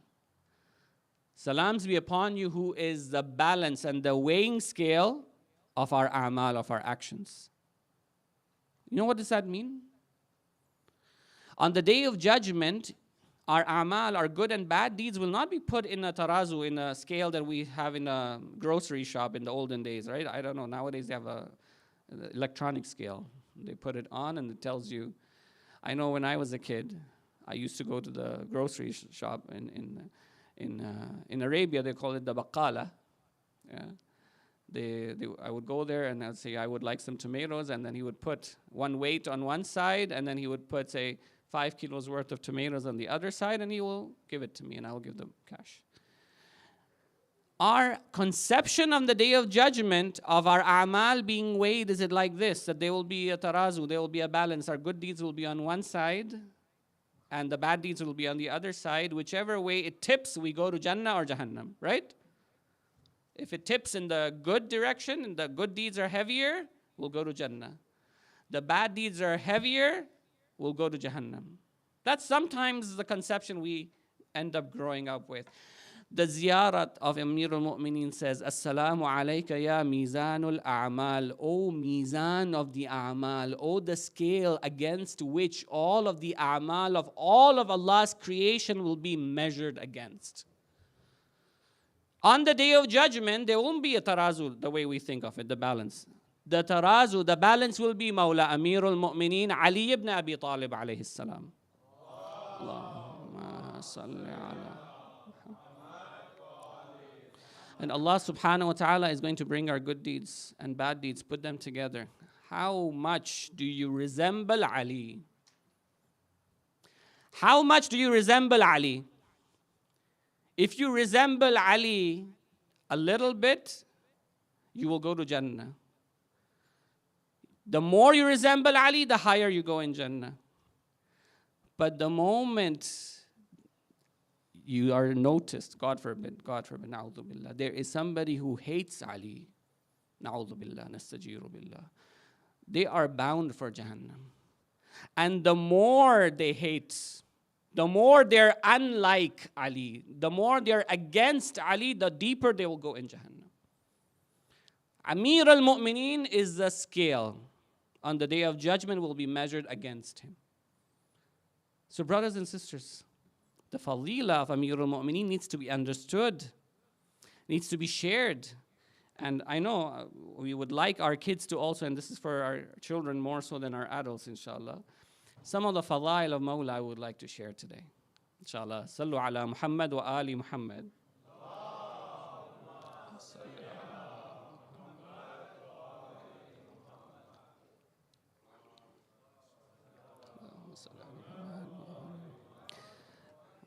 Salams be upon you who is the balance and the weighing scale of our a'mal, of our actions. You know what does that mean? On the day of judgment, our a'mal, our good and bad deeds will not be put in a tarazu, in a scale that we have in a grocery shop in the olden days, right? I don't know, nowadays they have an electronic scale. They put it on and it tells you. I know when I was a kid, I used to go to the grocery shop in Arabia, they call it the baqala. Yeah. I would go there and I'd say I would like some tomatoes, and then he would put one weight on one side, and then he would put, say, 5 kilos worth of tomatoes on the other side, and he will give it to me, and I will give them cash. Our conception on the day of judgment of our a'mal being weighed, is it like this, that there will be a tarazu, there will be a balance, our good deeds will be on one side, and the bad deeds will be on the other side. Whichever way it tips, we go to Jannah or Jahannam, right? If it tips in the good direction, and the good deeds are heavier, we'll go to Jannah. The bad deeds are heavier, we'll go to Jahannam. That's sometimes the conception we end up growing up with. The ziyarat of Amir al-Mu'mineen says, Assalamu alayka ya mizanul a'mal. O mizan of the a'mal. O the scale against which all of the a'mal of all of Allah's creation will be measured against. On the day of judgment, there won't be a tarazu the way we think of it, the balance. The tarazu, the balance will be Mawla Amirul Mu'mineen Ali ibn Abi Talib alayhi salam. Allahumma salli ala. And Allah subhanahu wa ta'ala is going to bring our good deeds and bad deeds, put them together. How much do you resemble Ali? How much do you resemble Ali? If you resemble Ali a little bit, you will go to Jannah. The more you resemble Ali, the higher you go in Jannah. But the moment you are noticed, God forbid, na'udhu billah, there is somebody who hates Ali, na'udhu billah, nastajiru billah, they are bound for Jahannam. And the more they hate, the more they're unlike Ali, the more they're against Ali, the deeper they will go in Jahannam. Amir al-Mu'mineen is the scale. On the day of judgment will be measured against him. So brothers and sisters, the fadila of Amir al-Mu'mineen needs to be understood, needs to be shared. And I know we would like our kids to also, and this is for our children more so than our adults, inshallah. Some of the fadail of Mawla I would like to share today. Inshallah. Sallu ala Muhammad wa ali Muhammad.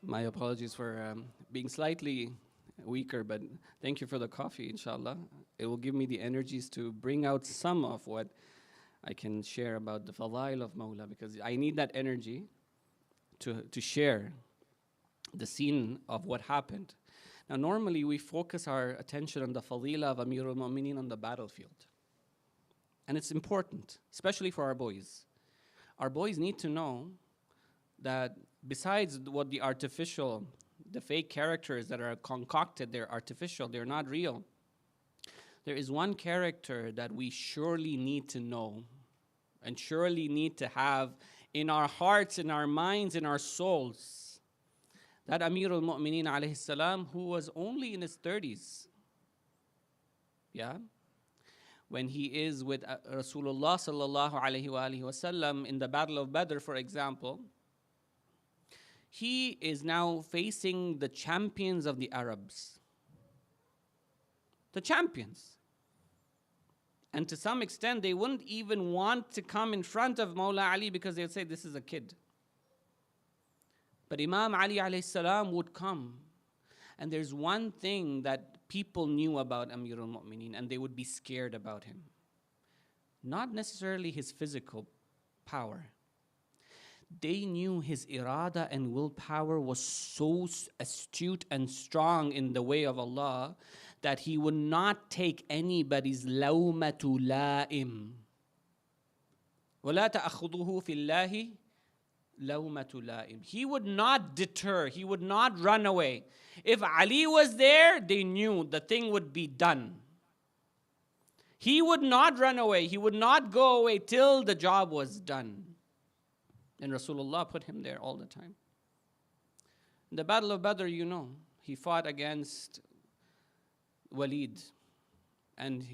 My apologies for being slightly weaker, but thank you for the coffee, inshallah. It will give me the energies to bring out some of what I can share about the fadail of Mawla, because I need that energy to share the scene of what happened. Now, normally we focus our attention on the fadila of Amir al-Mu'mineen on the battlefield. And it's important, especially for our boys. Our boys need to know that besides what the artificial, the fake characters that are concocted, they're artificial, they're not real. There is one character that we surely need to know and surely need to have in our hearts, in our minds, in our souls. That Amir al-Mu'mineen alayhi salam, who was only in his 30s. Yeah? When he is with Rasulullah sallallahu alayhi wa alihi wasallam in the Battle of Badr, for example, he is now facing the champions of the Arabs. The champions. And to some extent, they wouldn't even want to come in front of Mawla Ali because they would say, this is a kid. But Imam Ali alayhi salam would come. And there's one thing that people knew about Amir al-Mu'mineen, and they would be scared about him. Not necessarily his physical power. They knew his irada and willpower was so astute and strong in the way of Allah that he would not take anybody's lawmatu la'im. وَلَا تَأْخُذُهُ فِي اللَّهِ لَوْمَةُ لَائِمٍ. He would not deter, he would not run away. If Ali was there, they knew the thing would be done. He would not run away, he would not go away till the job was done. And Rasulullah put him there all the time. In the Battle of Badr, you know, he fought against Walid. And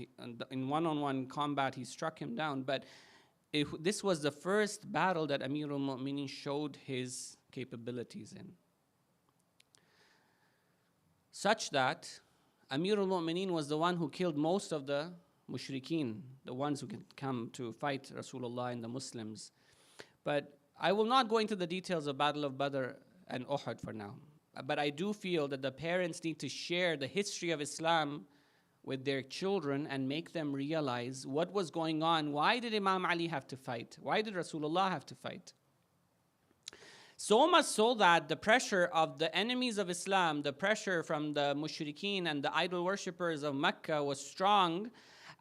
in one-on-one combat, he struck him down. But this was the first battle that Amir al-Mu'mineen showed his capabilities in. Such that Amir al-Mu'mineen was the one who killed most of the mushrikeen, the ones who could come to fight Rasulullah and the Muslims. But I will not go into the details of Battle of Badr and Uhud for now. But I do feel that the parents need to share the history of Islam with their children and make them realize what was going on. Why did Imam Ali have to fight? Why did Rasulullah have to fight? So much so that the pressure of the enemies of Islam, the pressure from the mushrikeen and the idol worshippers of Mecca was strong,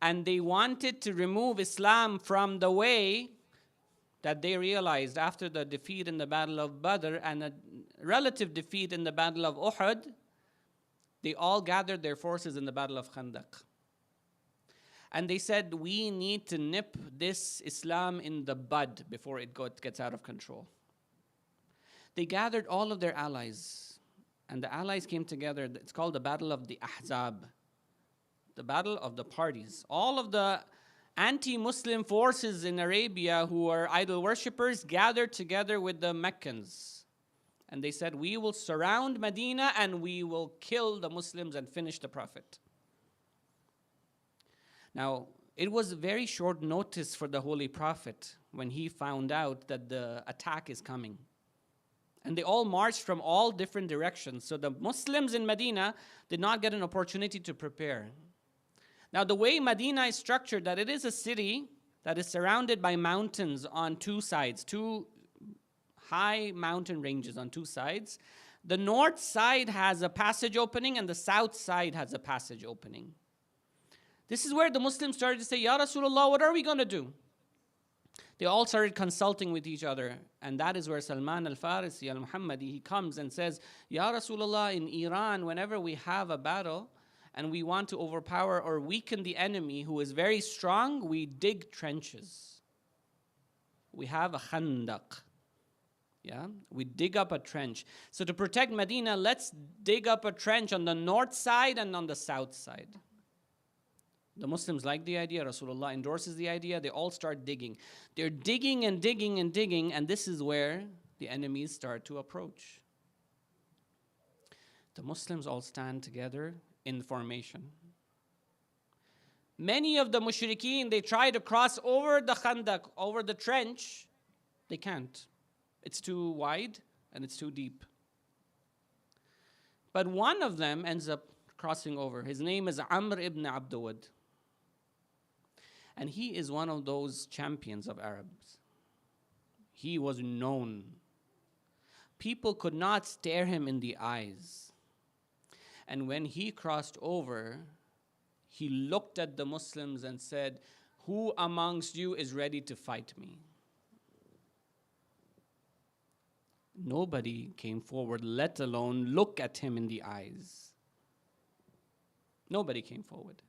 and they wanted to remove Islam from the way that they realized after the defeat in the Battle of Badr and a relative defeat in the Battle of Uhud. They all gathered their forces in the Battle of Khandaq. And they said, we need to nip this Islam in the bud before it gets out of control. They gathered all of their allies, and the allies came together. It's called the Battle of the Ahzab, the battle of the parties. All of the anti-Muslim forces in Arabia who are idol worshippers gathered together with the Meccans. And they said, we will surround Medina and we will kill the Muslims and finish the Prophet. Now, it was very short notice for the Holy Prophet when he found out that the attack is coming. And they all marched from all different directions. So the Muslims in Medina did not get an opportunity to prepare. Now, the way Medina is structured, that it is a city that is surrounded by mountains on two sides, two high mountain ranges on two sides. The north side has a passage opening and the south side has a passage opening. This is where the Muslims started to say, Ya Rasulullah, what are we going to do? They all started consulting with each other. And that is where Salman al-Farisi al-Muhammadi, he comes and says, Ya Rasulullah, in Iran, whenever we have a battle and we want to overpower or weaken the enemy who is very strong, we dig trenches. We have a khandaq. Yeah, we dig up a trench. So to protect Medina, let's dig up a trench on the north side and on the south side. The Muslims like the idea. Rasulullah endorses the idea. They all start digging. They're digging and digging and digging, and this is where the enemies start to approach. The Muslims all stand together in formation. Many of the mushrikeen, they try to cross over the khandaq, over the trench. They can't. It's too wide and it's too deep. But one of them ends up crossing over. His name is Amr ibn Abdawad. And he is one of those champions of Arabs. He was known. People could not stare him in the eyes. And when he crossed over, he looked at the Muslims and said, who amongst you is ready to fight me? Nobody came forward, let alone look at him in the eyes. Nobody came forward.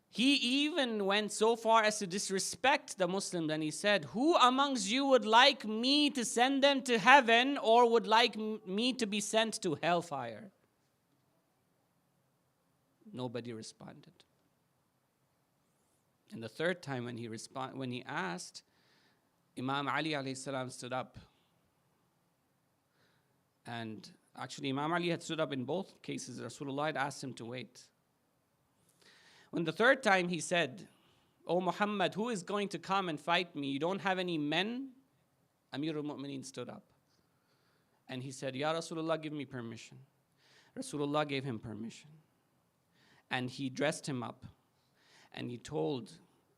He even went so far as to disrespect the Muslims, and he said, who amongst you would like me to send them to heaven or would like me to be sent to hellfire? Nobody responded. And the third time when he asked, Imam Ali alayhi salam stood up. And actually Imam Ali had stood up in both cases. Rasulullah had asked him to wait. When the third time he said, O Muhammad, who is going to come and fight me? You don't have any men? Amir al-Mu'mineen stood up. And he said, Ya Rasulullah, give me permission. Rasulullah gave him permission. And he dressed him up. And he told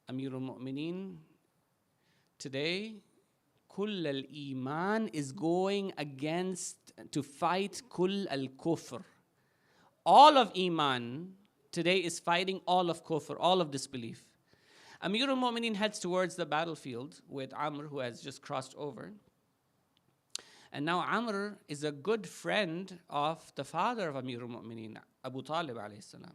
Amir al-Mu'mineen, today, Kull al-Iman is going to fight Kull al-Kufr. All of Iman today is fighting all of Kufr, all of disbelief. Amir al-Mu'mineen heads towards the battlefield with Amr, who has just crossed over. And now Amr is a good friend of the father of Amir al-Mu'mineen, Abu Talib alayhi salam.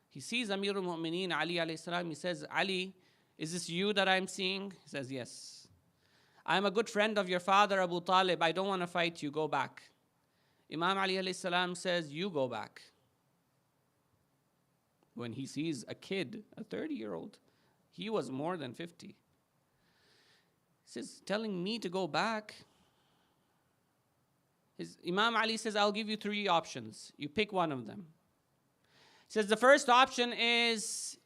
He sees Amir al-Mu'mineen, Ali alayhi salam. He says, Ali, is this you that I'm seeing? He says, yes. I'm a good friend of your father, Abu Talib. I don't want to fight you. Go back. Imam Ali alayhi salam says, you go back. When he sees a kid, a 30-year-old, he was more than 50. He says, telling me to go back. Imam Ali says, I'll give you 3 options. You pick one of them. He says, the first option is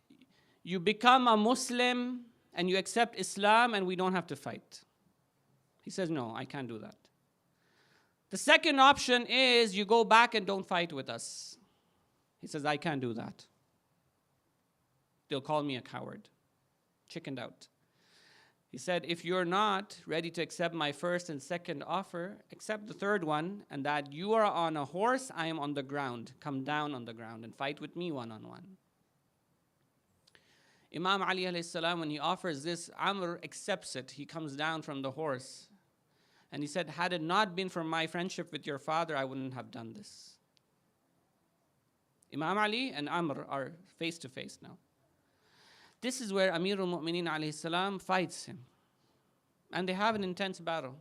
you become a Muslim and you accept Islam and we don't have to fight. He says, no, I can't do that. The second option is you go back and don't fight with us. He says, I can't do that. They'll call me a coward. Chickened out. He said, if you're not ready to accept my first and second offer, accept the third one, and that you are on a horse, I am on the ground. Come down on the ground and fight with me one-on-one. Imam Ali alayhi salam, when he offers this, Amr accepts it. He comes down from the horse. And he said, had it not been for my friendship with your father, I wouldn't have done this. Imam Ali and Amr are face to face now. This is where Amir al-Mu'mineen alayhi salam fights him. And they have an intense battle,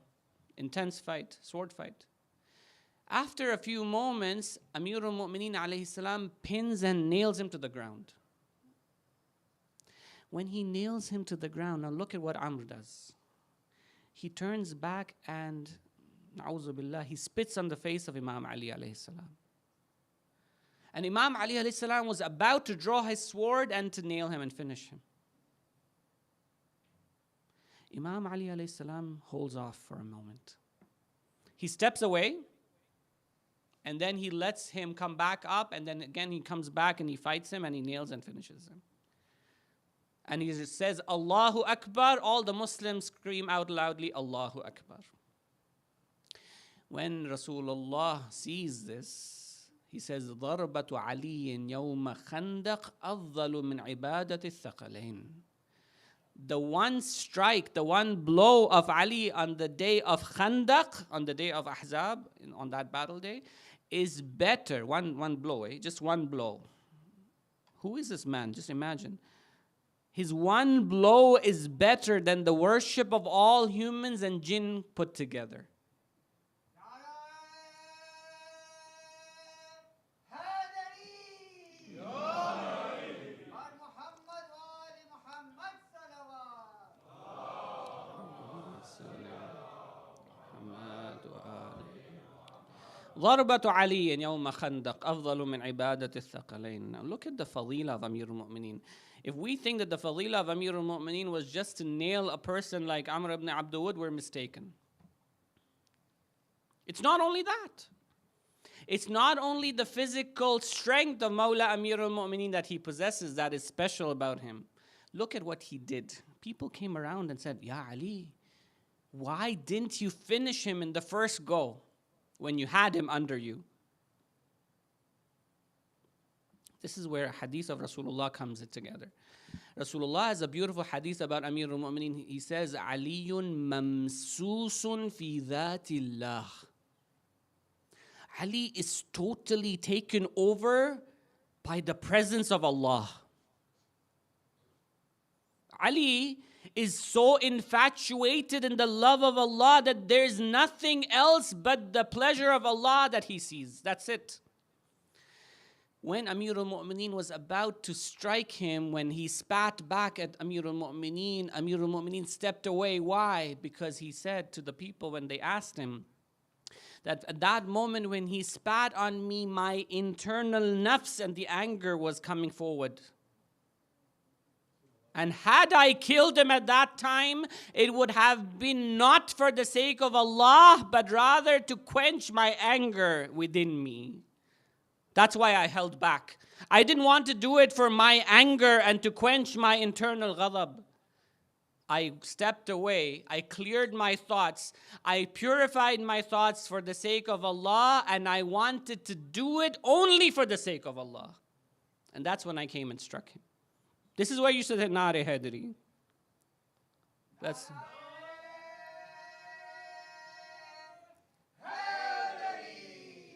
intense fight, sword fight. After a few moments, Amir al-Mu'mineen alayhi salam pins and nails him to the ground. When he nails him to the ground, now look at what Amr does. He turns back and, na'udhu billah, he spits on the face of Imam Ali alayhi salam. And Imam Ali alayhi salam was about to draw his sword and to nail him and finish him. Imam Ali alayhi salam holds off for a moment. He steps away, and then he lets him come back up, and then again he comes back and he fights him and he nails and finishes him. And he says, Allahu Akbar. All the Muslims scream out loudly, Allahu Akbar. When Rasulullah sees this, he says, ضربة علي يوم خندق أفضل من عبادة الثقلين. The one strike, the one blow of Ali on the day of Khandaq, on the day of Ahzab, on that battle day, is better. One blow, just one blow. Who is this man? Just imagine. His one blow is better than the worship of all humans and jinn put together. ضربة علي يوم خندق أفضل من عبادة الثقلين. Now look at the fadila of Amir al-Mu'mineen. If we think that the fadila of Amir al-Mu'mineen was just to nail a person like Amr ibn Abdul, we're mistaken. It's not only that. It's not only the physical strength of Mawla Amir al-Mu'mineen that he possesses that is special about him. Look at what he did. People came around and said, Ya Ali, why didn't you finish him in the first go when you had him under you? This is where hadith of Rasulullah comes together. Rasulullah has a beautiful hadith about Amir al-Mu'mineen. He says, Aliyun mamsusun fi dhatillah. Ali is totally taken over by the presence of Allah. Ali is so infatuated in the love of Allah that there's nothing else but the pleasure of Allah that he sees. That's it. When Amir al-Mu'mineen was about to strike him, when he spat back at Amir al-Mu'mineen stepped away. Why? Because he said to the people when they asked him, that at that moment when he spat on me, my internal nafs and the anger was coming forward. And had I killed him at that time, it would have been not for the sake of Allah, but rather to quench my anger within me. That's why I held back. I didn't want to do it for my anger and to quench my internal ghadab. I stepped away, I cleared my thoughts, I purified my thoughts for the sake of Allah, and I wanted to do it only for the sake of Allah. And that's when I came and struck him. This is why you said Nare Haidari. That's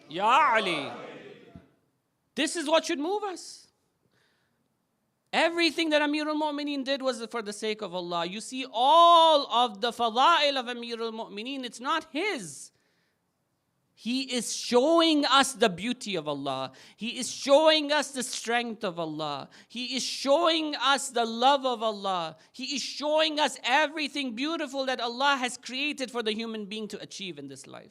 Ya Ali. This is what should move us. Everything that Amir al-Mu'mineen did was for the sake of Allah. You see, all of the fada'il of Amir al-Mu'mineen, it's not his. He is showing us the beauty of Allah. He is showing us the strength of Allah. He is showing us the love of Allah. He is showing us everything beautiful that Allah has created for the human being to achieve in this life.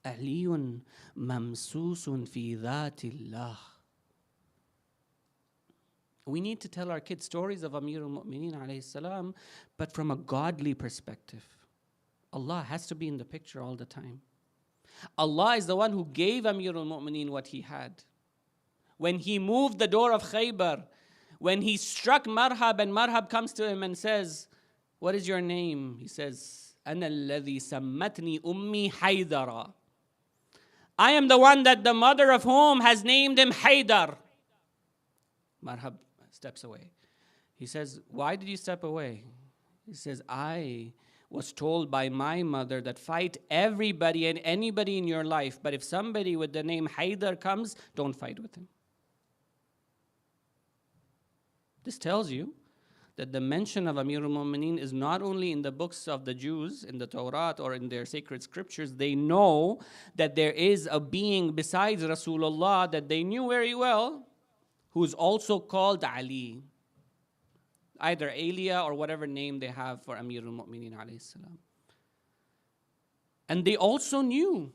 Aliyun mamsusun fi dhatillah. We need to tell our kids stories of Amir al-Mu'mineen alayhi salam, but from a godly perspective. Allah has to be in the picture all the time. Allah is the one who gave Amir al-Mu'mineen what he had. When he moved the door of Khaybar, when he struck Marhab and Marhab comes to him and says, what is your name? He says, أَنَا الَّذِي سَمَّتْنِي أُمِّي حَيْدَرًا. I am the one that the mother of whom has named him Haydar. Marhab steps away. He says, why did you step away? He says, I was told by my mother that fight everybody and anybody in your life, but if somebody with the name Haydar comes, don't fight with him. This tells you that the mention of Amir al-Mu'mineen is not only in the books of the Jews, in the Torah or in their sacred scriptures. They know that there is a being besides Rasulullah that they knew very well, who's also called Ali. Either Alia or whatever name they have for Amir al-Mu'mineen alayhi salam. And they also knew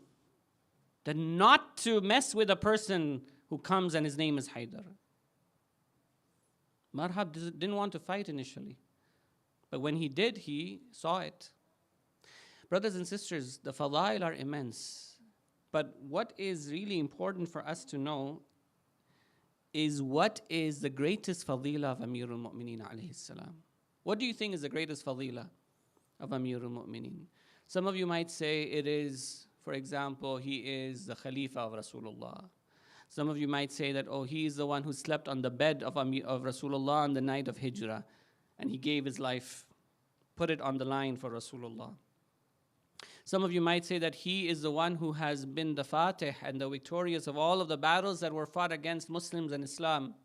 that not to mess with a person who comes and his name is Haydar. Marhab didn't want to fight initially. But when he did, he saw it. Brothers and sisters, the fadail are immense. But what is really important for us to know is what is the greatest fadila of Amir al-Mu'mineen alayhi salam. What do you think is the greatest fadila of Amir al-Mu'mineen? Some of you might say it is, for example, he is the Khalifa of Rasulullah. Some of you might say that, oh, he is the one who slept on the bed of Rasulullah on the night of Hijrah, and he gave his life, put it on the line for Rasulullah. Some of you might say that he is the one who has been the Fatih and the victorious of all of the battles that were fought against Muslims and Islam.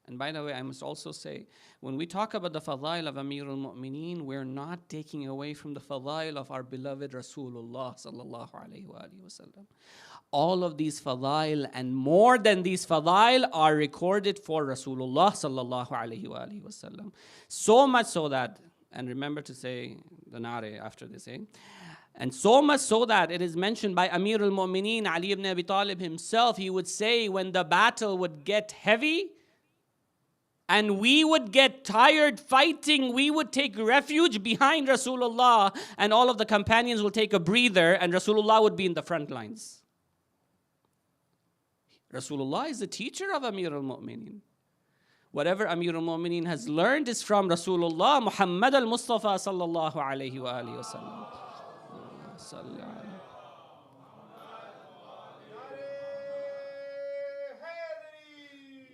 And by the way, I must also say, when we talk about the fadail of Amir al-Mu'mineen, we're not taking away from the fadail of our beloved Rasulullah sallallahu alayhi wa sallam. All of these fadail and more than these fadail are recorded for Rasulullah sallallahu alayhi wa sallam. So much so that, and remember to say the nare after this, and so much so that it is mentioned by Amir al-Mu'mineen, Ali ibn Abi Talib himself, he would say when the battle would get heavy, and we would get tired fighting, we would take refuge behind Rasulullah, and all of the companions will take a breather, and Rasulullah would be in the front lines. Rasulullah is the teacher of Amir al-Mu'mineen. Whatever Amir al-Mu'mineen has learned is from Rasulullah, Muhammad al-Mustafa sallallahu alayhi wa alihi wa sallam.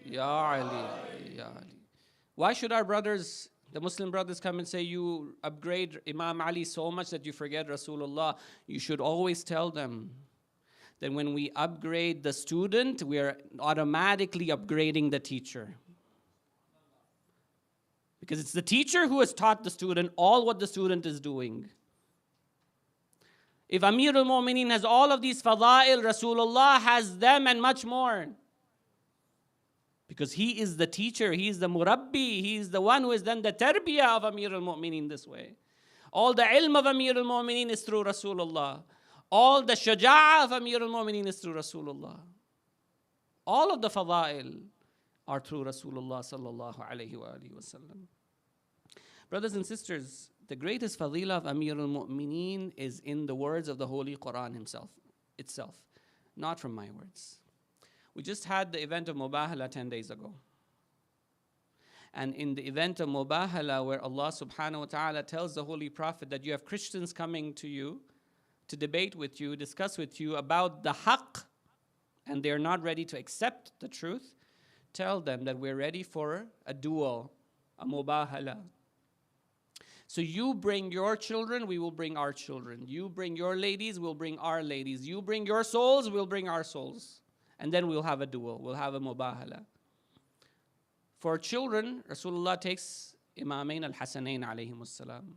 Ya Ali, Ya Ali. Why should our brothers, the Muslim brothers, come and say you upgrade Imam Ali so much that you forget Rasulullah? You should always tell them that when we upgrade the student, we are automatically upgrading the teacher. Because it's the teacher who has taught the student all what the student is doing. If Amir al-Mu'mineen has all of these fadail, Rasulullah has them and much more. Because he is the teacher, he is the murabbi, he is the one who has done the tarbiyah of Amir al-Mu'mineen this way. All the ilm of Amir al-Mu'mineen is through Rasulullah. All the shaja'ah of Amir al-Mu'mineen is through Rasulullah. All of the fadail are through Rasulullah sallallahu alayhi wa alihi wa sallam. Brothers and sisters, the greatest fadila of Amir al-Mu'mineen is in the words of the Holy Quran itself, not from my words. We just had the event of Mubahala 10 days ago. And in the event of Mubahala, where Allah subhanahu wa ta'ala tells the Holy Prophet that you have Christians coming to you to debate with you, discuss with you about the haqq, and they're not ready to accept the truth, tell them that we're ready for a duel, a Mubahala. So you bring your children, we will bring our children. You bring your ladies, we'll bring our ladies. You bring your souls, we'll bring our souls. And then we'll have a duel, we'll have a mubahala. For children, Rasulullah takes Imamain al-Hasanain alayhimus salam.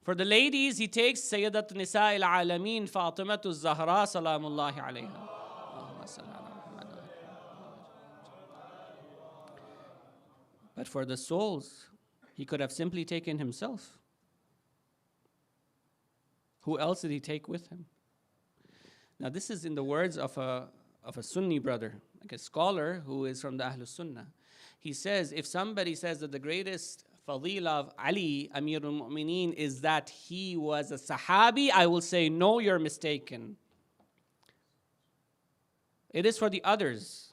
For the ladies, he takes Sayyidat Nisa al-Alameen, Fatimatu al-Zahra, salamullahi alayha. But for the souls, he could have simply taken himself. Who else did he take with him? Now this is in the words of a Sunni brother, like a scholar who is from the Ahlul Sunnah. He says, if somebody says that the greatest fadila of Ali, Amir al-Mu'mineen, is that he was a Sahabi, I will say, no, you're mistaken. It is for the others.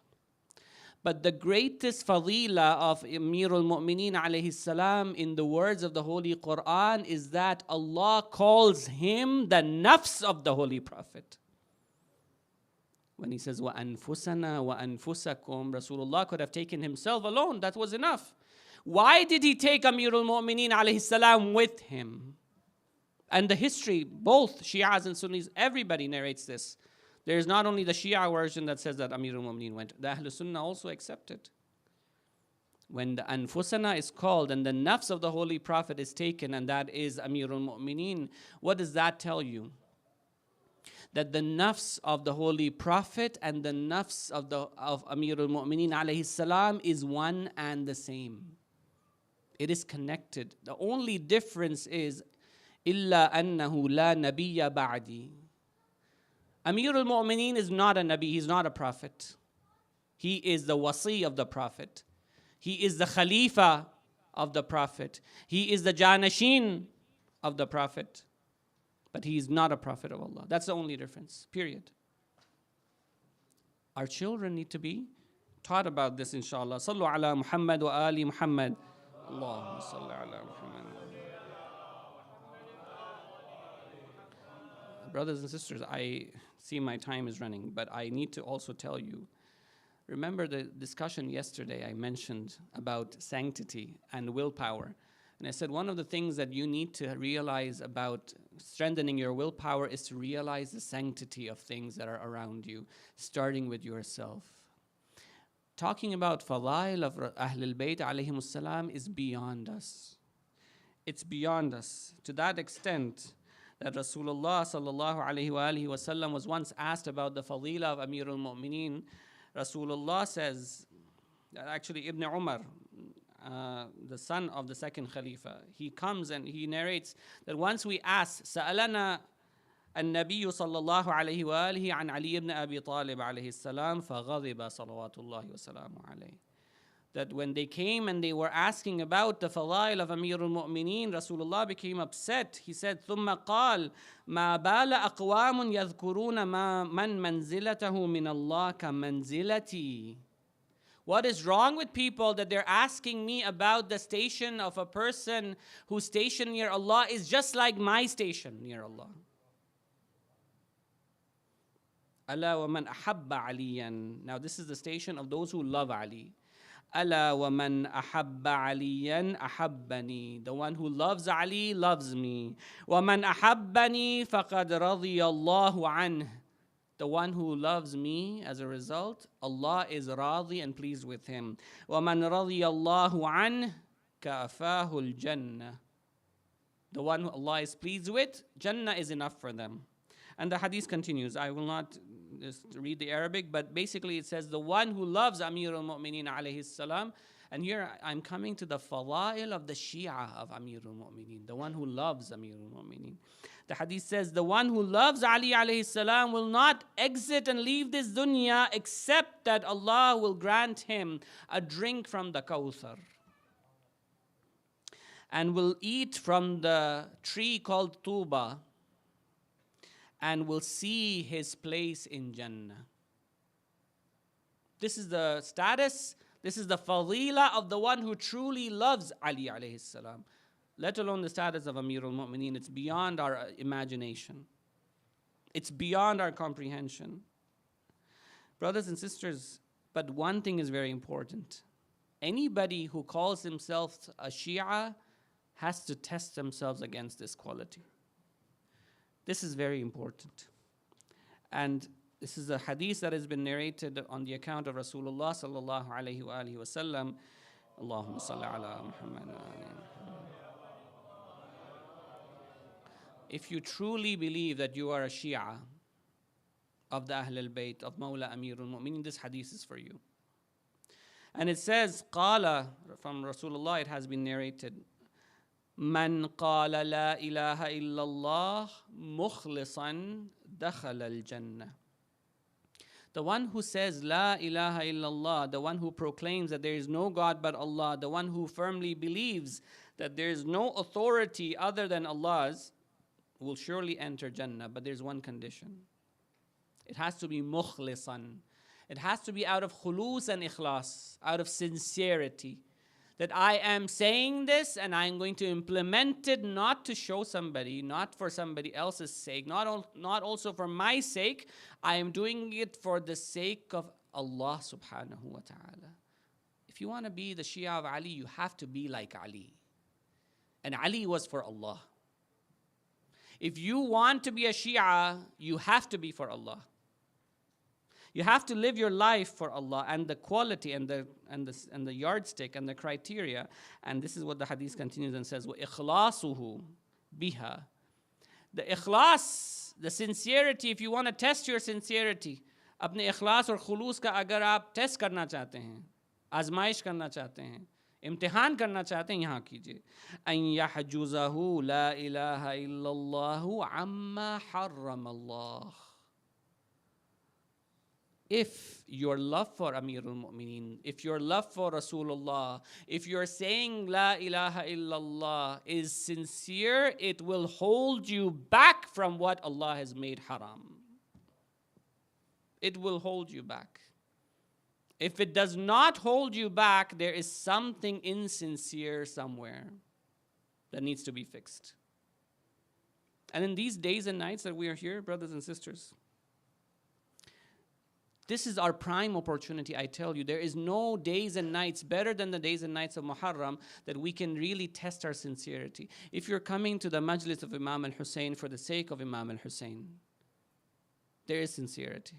But the greatest fadila of Amir al-Mu'mineen alayhi salam in the words of the Holy Quran is that Allah calls him the nafs of the Holy Prophet. When he says, وَأَنفُسَنَا وَأَنفُسَكُمْ, Rasulullah could have taken himself alone, that was enough. Why did he take Amir al-Mu'mineen alayhi salam with him? And the history, both Shias and Sunnis, everybody narrates this. There is not only the Shia version that says that Amir al-Mu'mineen went, the Ahlul Sunnah also accept it. When the anfusana is called and the nafs of the Holy Prophet is taken, and that is Amirul Mu'mineen, what does that tell you? That the nafs of the Holy Prophet and the nafs of Amirul Mu'mineen alayhi salam is one and the same. It is connected. The only difference is إِلَّا أَنَّهُ لَا نَبِيَّ بَعْدِي. Amirul Mu'mineen is not a Nabi, he's not a prophet. He is the wasi of the Prophet. He is the Khalifa of the Prophet. He is the Janashin of the Prophet. But he is not a Prophet of Allah. That's the only difference, period. Our children need to be taught about this, inshallah. Sallu ala Muhammad wa ali Muhammad. Allahumma salli ala Muhammad. Brothers and sisters, I see my time is running, but I need to also tell you, remember the discussion yesterday I mentioned about sanctity and willpower. And I said one of the things that you need to realize about strengthening your willpower is to realize the sanctity of things that are around you, starting with yourself. Talking about fadail of Ahlul Bayt alayhimus salam is beyond us. It's beyond us. To that extent that Rasulullah sallallahu alayhi wa sallam was once asked about the fadila of Amirul Mu'mineen. Rasulullah says, actually Ibn Umar, the son of the second Khalifa, he comes and he narrates that once we asked, سألنا النبي صلى الله عليه وآله عن علي ibn Abi Talib عليه السلام فغضب صلوات الله وسلامه عليه. That when they came and they were asking about the fadail of Amirul Mu'mineen, Rasulullah became upset. He said, ثم قال ما بال أقوام يذكرون من منزلته من الله كمنزلتي. What is wrong with people that they're asking me about the station of a person whose station near Allah is just like my station near Allah? ألا ومن أحب عليا. Now this is the station of those who love Ali. ألا ومن أحب عليا أحبني. The one who loves Ali loves me. ومن أحبني فقد رضي الله عنه. The one who loves me, as a result, Allah is radi and pleased with him. وَمَنْ رَضِيَ اللَّهُ عَنْهُ كَأَفَاهُ الْجَنَّةِ. The one who Allah is pleased with, Jannah is enough for them. And the hadith continues. I will not just read the Arabic, but basically it says, the one who loves Amirul Mu'mineen alayhi salam. And here I'm coming to the fadail of the Shia of Amirul Mu'mineen, the one who loves Amirul Mu'mineen. The hadith says, the one who loves Ali alayhi salam will not exit and leave this dunya except that Allah will grant him a drink from the Kawthar, and will eat from the tree called Tuba, and will see his place in Jannah. This is the status, this is the fadila of the one who truly loves Ali alayhi salam. Let alone the status of Amirul Mu'mineen. It's beyond our imagination. It's beyond our comprehension. Brothers and sisters, but one thing is very important. Anybody who calls himself a Shia has to test themselves against this quality. This is very important. And this is a hadith that has been narrated on the account of Rasulullah sallallahu alayhi wa alihi wa sallam. Allahumma salli ala Muhammad. If you truly believe that you are a Shia of the Ahlul Bayt of Mawla Amirul Mu'mineen, this hadith is for you. And it says, Qala, from Rasulullah it has been narrated, Man qala la ilaha illallah mukhlisan dakhala al-jannah. The one who says La ilaha illallah, the one who proclaims that there is no God but Allah, the one who firmly believes that there is no authority other than Allah's, will surely enter Jannah. But there's one condition. It has to be mukhlisan. It has to be out of khulus and ikhlas, out of sincerity. That I am saying this and I'm going to implement it not to show somebody, not for somebody else's sake, not also for my sake. I am doing it for the sake of Allah subhanahu wa ta'ala. If you want to be the Shia of Ali, you have to be like Ali. And Ali was for Allah. If you want to be a Shia, you have to be for Allah. You have to live your life for Allah, and the quality and the yardstick and the criteria. And this is what the hadith continues and says, وَإِخْلَاصُهُ بِهَا. The ikhlas, the sincerity, if you want to test your sincerity, अपने इखलास और खुलूस का अगर आप test करना चाहते हैं, आजमाइश करना चाहते हैं, इम्तिहान करना चाहते हैं, यहाँ कीजिए. أَن يَحْجُزَهُ لَا إِلَهَ إِلَّا اللَّهُ عَمَّا حَرَّمَ اللَّهُ. If your love for Amirul Mu'mineen, if your love for Rasulullah, if you're saying La ilaha illallah is sincere, it will hold you back from what Allah has made haram. It will hold you back. If it does not hold you back, there is something insincere somewhere that needs to be fixed. And in these days and nights that we are here, brothers and sisters, this is our prime opportunity, I tell you. There is no days and nights better than the days and nights of Muharram that we can really test our sincerity. If you're coming to the Majalis of Imam al-Hussein for the sake of Imam al-Hussein, there is sincerity.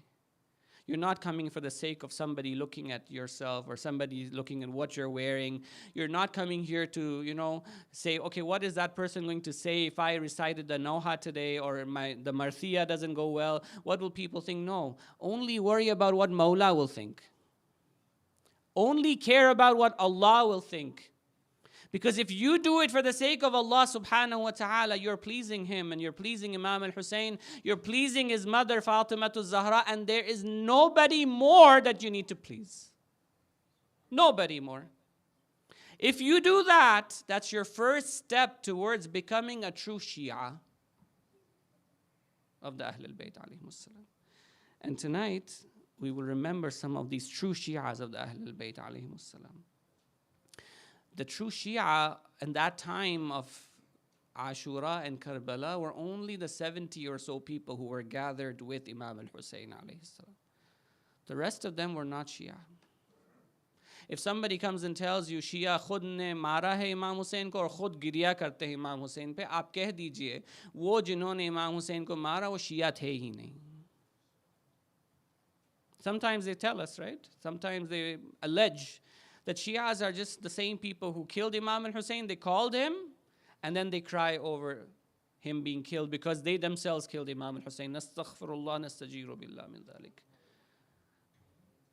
You're not coming for the sake of somebody looking at yourself or somebody looking at what you're wearing. You're not coming here to, say, okay, what is that person going to say if I recited the Noha today or the Marthiya doesn't go well? What will people think? No. Only worry about what Mawla will think. Only care about what Allah will think. Because if you do it for the sake of Allah subhanahu wa ta'ala, you're pleasing Him and you're pleasing Imam al-Hussein, you're pleasing his mother Fatima al-Zahra, and there is nobody more that you need to please. Nobody more. If you do that, that's your first step towards becoming a true Shia of the Ahlul Bayt alayhimus salam. And tonight, we will remember some of these true Shias of the Ahlul Bayt alayhimus salam. The true Shia in that time of Ashura and Karbala were only the 70 or so people who were gathered with Imam al-Hussein alayhi salam. The rest of them were not Shia. If somebody comes and tells you Shia khud ne mara hai Imam Hussein ko aur khud girya karte hain Imam Hussein pe, aap keh dijiye wo jinhone Imam Hussein ko mara wo Shia the hi nahi. Sometimes they tell us, right? Sometimes they allege that Shias are just the same people who killed Imam al-Hussein. They called him, and then they cry over him being killed because they themselves killed Imam al-Hussein. Nastaghfirullah, nastajiru billah min dhalik.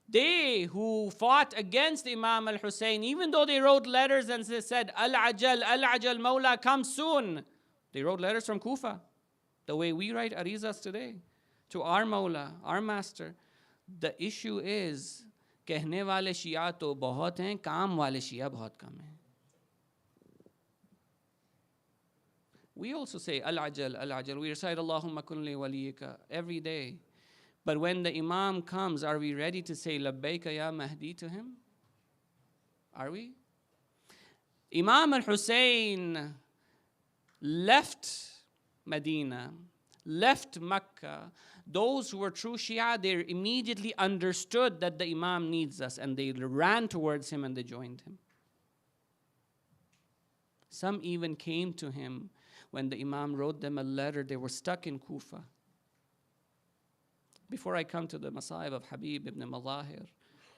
They who fought against Imam al-Hussein, even though they wrote letters and said, Al-Ajal, Al-Ajal, Mawla, come soon. They wrote letters from Kufa, the way we write arizas today, to our Mawla, our master. The issue is, कहने वाले शिया तो बहुत हैं, काम वाले शिया बहुत कम हैं. We also say Al-Ajal, Al-Ajal. We recite Allahumma kun li waliyika every day. But when the Imam comes, are we ready to say Labbaika ya Mahdi to him? Are we? Imam al-Hussein left Medina, left Mecca. Those who were true Shia, they immediately understood that the Imam needs us, and they ran towards him and they joined him. Some even came to him when the Imam wrote them a letter. They were stuck in Kufa. Before I come to the Masa'ib of Habib ibn Malahir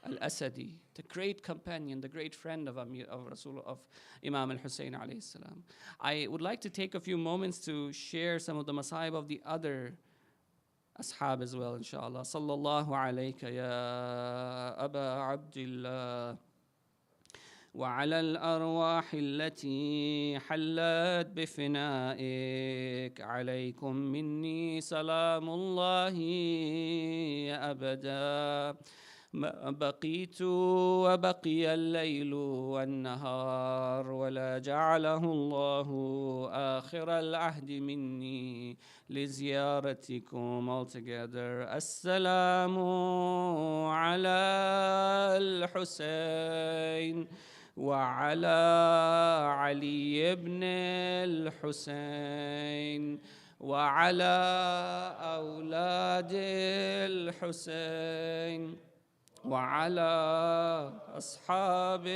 al-Asadi, the great companion, the great friend of Imam al-Hussein alayhi salam, I would like to take a few moments to share some of the Masa'ib of the other Ashab as well, inshallah. Sallallahu alayka ya Aba Abdillah وعلى الأرواح التي حلت بفنائك عليكم مني سلام الله أبدا ما بقيت وبقي الليل والنهار ولا جعله الله آخر العهد مني لزيارتكم all together السلام على الحسين وعلى علي بن الحسين وعلى أولاد الحسين وعلى أصحاب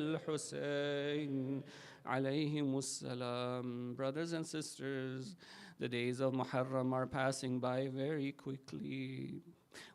الحسين عليهم السلام. Brothers and sisters, the days of Muharram are passing by very quickly.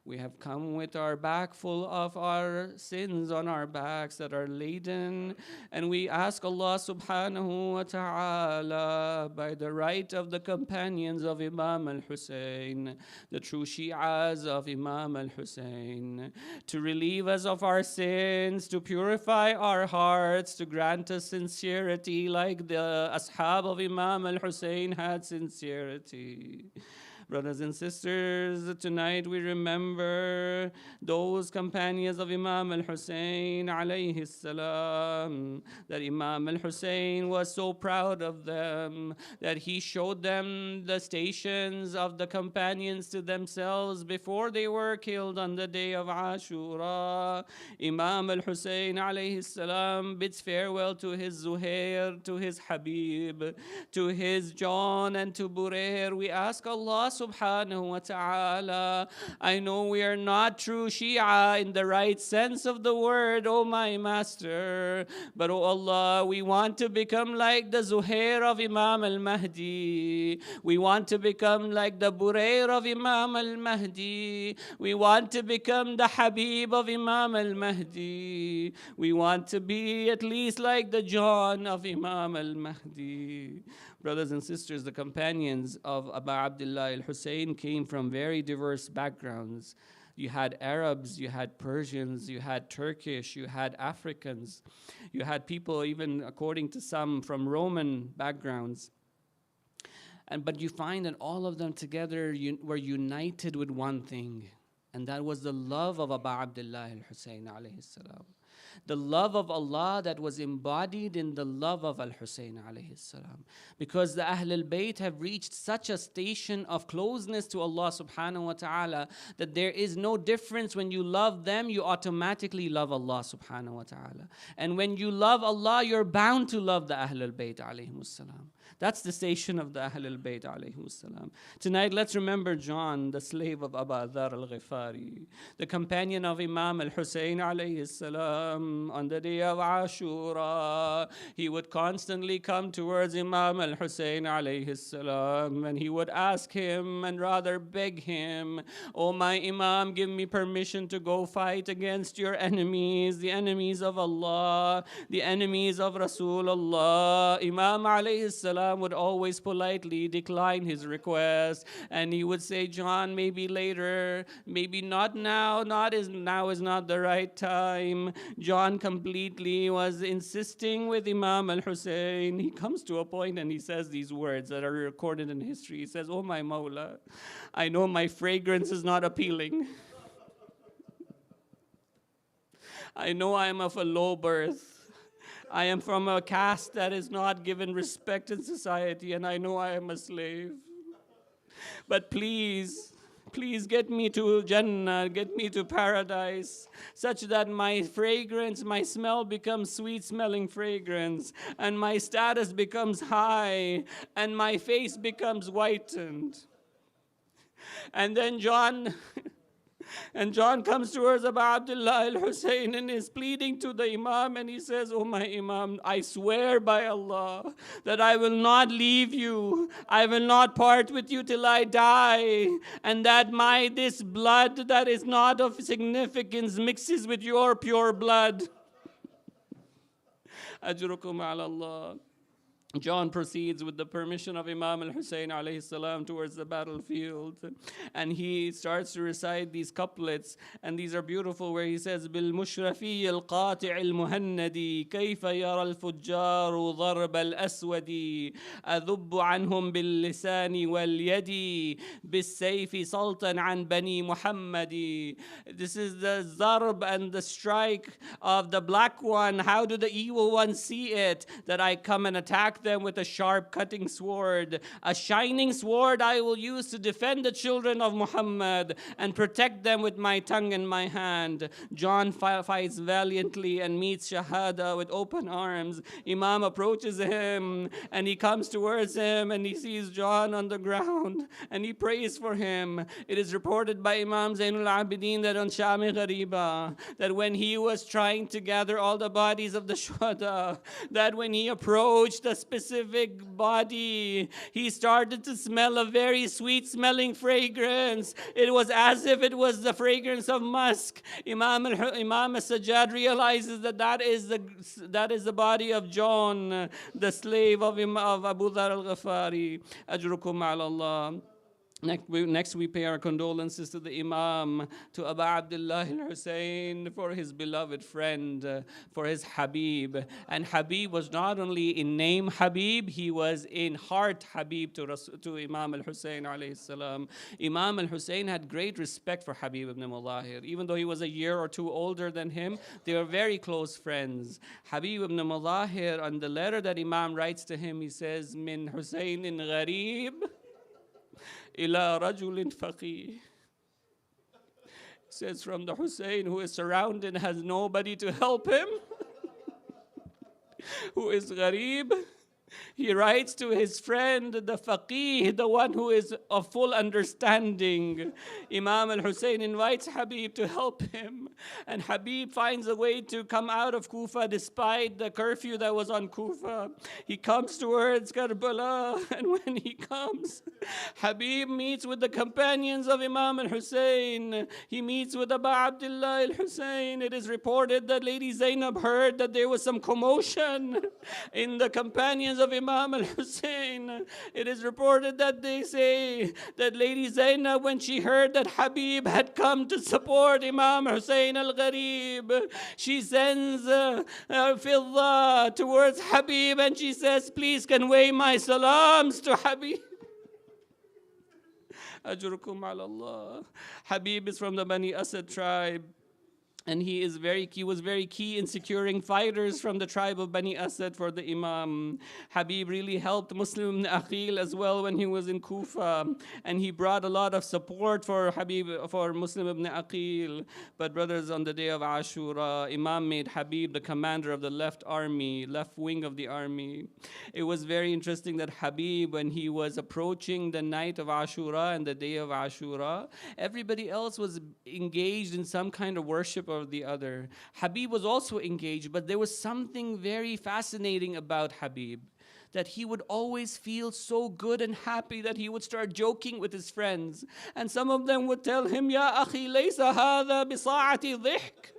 We have come with our back full of our sins on our backs that are laden, and we ask Allah subhanahu wa ta'ala, by the right of the companions of Imam al-Hussein, the true Shi'as of Imam al-Hussein, to relieve us of our sins, to purify our hearts, to grant us sincerity like the ashab of Imam al-Hussein had sincerity. Brothers and sisters, tonight we remember those companions of Imam al-Hussein alayhi salam, that Imam al-Hussein was so proud of them, that he showed them the stations of the companions to themselves before they were killed on the day of Ashura. Imam al-Hussein alayhi salam bids farewell to his Zuhair, to his Habib, to his John, and to Burair. We ask Allah subhanahu wa ta'ala, I know we are not true Shia in the right sense of the word, oh my master, but oh Allah, we want to become like the Zuhair of Imam al-Mahdi. We want to become like the Burair of Imam al-Mahdi. We want to become the Habib of Imam al-Mahdi. We want to be at least like the John of Imam al-Mahdi. Brothers and sisters, the companions of Abu Abdullah al-Hussein came from very diverse backgrounds. You had Arabs, you had Persians, you had Turkish, you had Africans, you had people, even according to some, from Roman backgrounds. But you find that all of them together were united with one thing, and that was the love of Abu Abdullah al-Hussein alayhi salam. The love of Allah that was embodied in the love of al-Hussein alayhi salam. Because the Ahlul Bayt have reached such a station of closeness to Allah subhanahu wa ta'ala that there is no difference. When you love them, you automatically love Allah subhanahu wa ta'ala. And when you love Allah, you're bound to love the Ahlul Bayt alayhimus salam. That's the station of the Ahlul Bayt alayhimus salam. Tonight, let's remember John, the slave of Abu Dharr al-Ghifari, the companion of Imam al-Hussein alayhi salam. On the day of Ashura, he would constantly come towards Imam al-Hussein alayhi salam, and he would ask him, and rather beg him, oh my Imam, give me permission to go fight against your enemies, the enemies of Allah, the enemies of Rasulullah. Imam alayhi salam would always politely decline his request, and he would say, John, maybe later, maybe not now, now is not the right time. John completely was insisting with Imam al-Hussein. He comes to a point and he says these words that are recorded in history. He says, oh my Mawla, I know my fragrance is not appealing. I know I am of a low birth. I am from a caste that is not given respect in society, and I know I am a slave. But please get me to Jannah, get me to paradise, such that my fragrance, my smell becomes sweet-smelling fragrance, and my status becomes high, and my face becomes whitened. And then John comes towards Abu Abdullah al-Hussein and is pleading to the Imam, and he says, oh my Imam, I swear by Allah that I will not leave you, I will not part with you till I die, and that this blood that is not of significance mixes with your pure blood. Ajrukum ala Allah. John proceeds with the permission of Imam al-Hussein alayhi salam towards the battlefield, and he starts to recite these couplets, and these are beautiful, where he says, بالمشرفي القاطع المهندي كيف يرى الفجار ضرب الأسود أذب عنهم باللسان واليد بالسيف سلطا عن بني محمد. This is the zarb and the strike of the black one. How do the evil ones see it? That I come and attack them with a sharp cutting sword. A shining sword I will use to defend the children of Muhammad and protect them with my tongue and my hand. John fights valiantly and meets Shahada with open arms. Imam approaches him and he comes towards him and he sees John on the ground and he prays for him. It is reported by Imam Zainul Abidin that on Shami Ghariba, that when he was trying to gather all the bodies of the Shuhada, that when he approached the specific body. He started to smell a very sweet smelling fragrance. It was as if it was the fragrance of musk. Imam Sajjad realizes that is the body of John, the slave of Abu Dhar al-Ghafari. Ajrukum ala Allah. Next, we pay our condolences to the Imam, to Abu Abdullah al-Hussein, for his beloved friend, for his Habib. And Habib was not only in name Habib, he was in heart Habib to Imam al-Hussein alayhi salam. Imam al-Hussein had great respect for Habib ibn Mudahir. Even though he was a year or two older than him, they were very close friends. Habib ibn Mudahir, on the letter that Imam writes to him, he says, Min Husainin gharib ila rajulin faqih. Says from the Hussein who is surrounded, has nobody to help him, who is gharib. He writes to his friend, the faqih, the one who is of full understanding. Imam al-Hussein invites Habib to help him. And Habib finds a way to come out of Kufa despite the curfew that was on Kufa. He comes towards Karbala, and when he comes, Habib meets with the companions of Imam al-Hussein. He meets with Abu Abdullah al-Hussein. It is reported that Lady Zainab heard that there was some commotion in the companions of Imam al-Hussein. It is reported that they say that Lady Zainab, when she heard that Habib had come to support Imam Hussein al-Gharib, she sends Fidda towards Habib and she says, please convey my salams to Habib. Ajrukum ala Allah. Habib is from the Bani Asad tribe. And he was very key in securing fighters from the tribe of Bani Asad for the Imam. Habib really helped Muslim ibn Aqil as well when he was in Kufa. And he brought a lot of support for Muslim ibn Aqil. But brothers, on the day of Ashura, Imam made Habib the commander of the left wing of the army. It was very interesting that Habib, when he was approaching the night of Ashura and the day of Ashura, everybody else was engaged in some kind of worship or the other. Habib was also engaged, but there was something very fascinating about Habib, that he would always feel so good and happy that he would start joking with his friends. And some of them would tell him, Ya akhi, laysa hadha bisa'ati dhihk.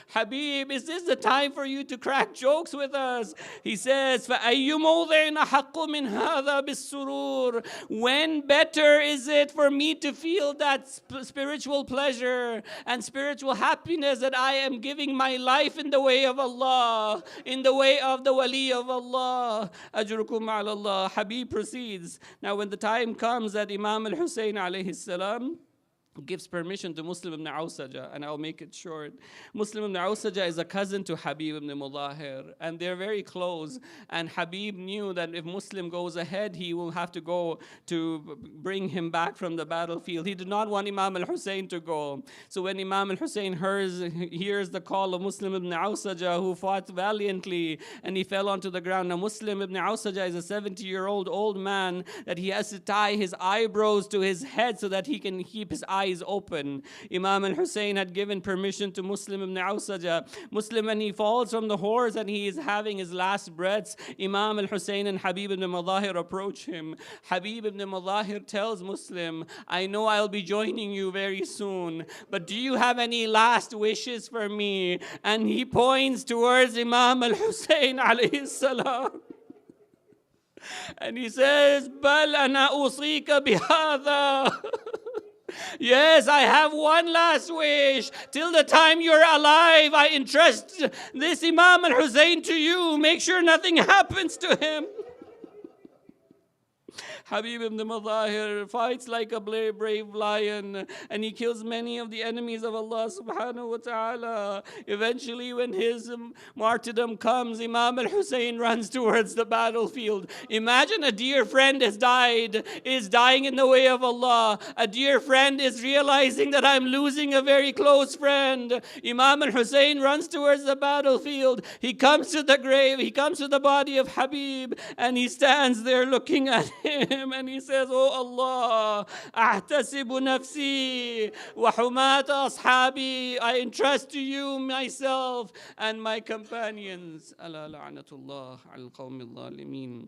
Habib, is this the time for you to crack jokes with us? He says, فَأَيُّ مَوْضِعٍ أَحَقُّ مِنْ هَذَا بِالسُّرُورِ. When better is it for me to feel that spiritual pleasure and spiritual happiness that I am giving my life in the way of Allah, in the way of the wali of Allah. Ajrukum ala Allah. Habib proceeds. Now when the time comes that Imam al-Hussein alayhi salam gives permission to Muslim ibn Awsaja, and I'll make it short. Muslim ibn Awsaja is a cousin to Habib ibn Mudahir, and they're very close. And Habib knew that if Muslim goes ahead, he will have to go to bring him back from the battlefield. He did not want Imam al-Hussein to go. So when Imam al-Hussein hears the call of Muslim ibn Awsaja, who fought valiantly, and he fell onto the ground. Now Muslim ibn Awsaja is a 70-year-old old man that he has to tie his eyebrows to his head so that he can keep his eyes open. Imam al-Hussein had given permission to Muslim ibn Awsaja. Muslim, when he falls from the horse and he is having his last breaths, Imam al-Hussein and Habib ibn Mudahir approach him. Habib ibn Mudahir tells Muslim, I know I'll be joining you very soon, but do you have any last wishes for me? And he points towards Imam al-Hussein alayhi salam. And he says, Bal ana usika bihadha. Yes, I have one last wish. Till the time you're alive, I entrust this Imam al-Hussein to you. Make sure nothing happens to him. Habib ibn Mudahir fights like a brave lion, and he kills many of the enemies of Allah subhanahu wa ta'ala. Eventually, when his martyrdom comes, Imam al-Hussein runs towards the battlefield. Imagine a dear friend is dying in the way of Allah. A dear friend is realizing that I'm losing a very close friend. Imam al-Hussein runs towards the battlefield. He comes to the grave, he comes to the body of Habib, and he stands there looking at him. And he says, Oh Allah, ahtasibu nafsi wa humata ashabi. I entrust to you myself and my companions. Ala la'natullah al qawmi al-zalimin.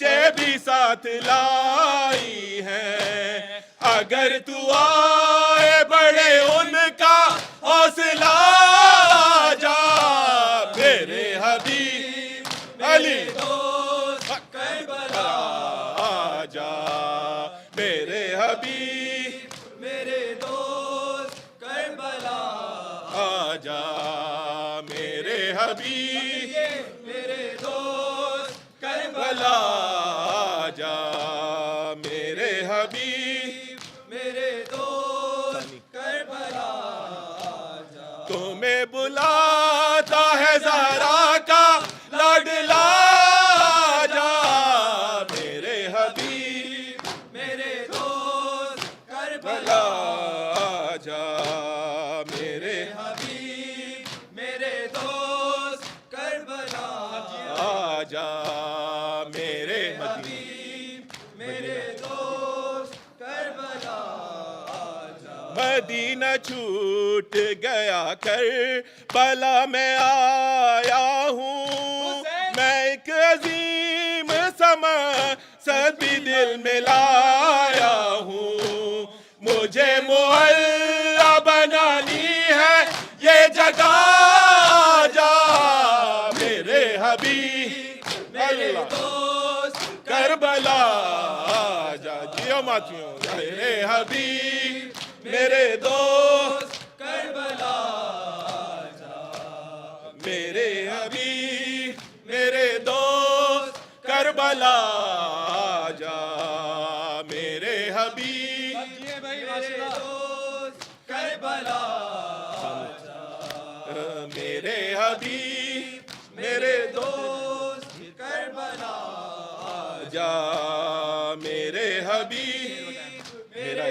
بچے بھی ساتھ لائی ہیں. اگر تو آئے بڑے ان کا حوصلہ جا میرے حبیب علی دوست کربلا جا میرے حبیب میرے دوست کربلا جا میرے حبیب میرے دوست کربلا جا میرے حبیب میرے دوست کربلا تمہیں بلاتا ہے زہرا کا لاڈلا جا میرے حبیب میرے دوست کربلا جا میرے حبیب میرے دوست کربلا جا میرے حبیب میرے دوست کربلا مدینہ چھوٹ گیا کر بلا میں آیا ہوں میں ایک عظیم سماست بھی دل میں لایا ہوں مجھے معلا بنانی ہے یہ جگہ جا میرے حبیب میرے دوست کربلا جا جیو ماتیوں میرے حبیب میرے دوست کربلا میرے حبیب میرے دوست کربلا جا میرے حبیب میرے دوست کربلا میرے حبیب میرے دوست کربلا جا میرے حبیب میرا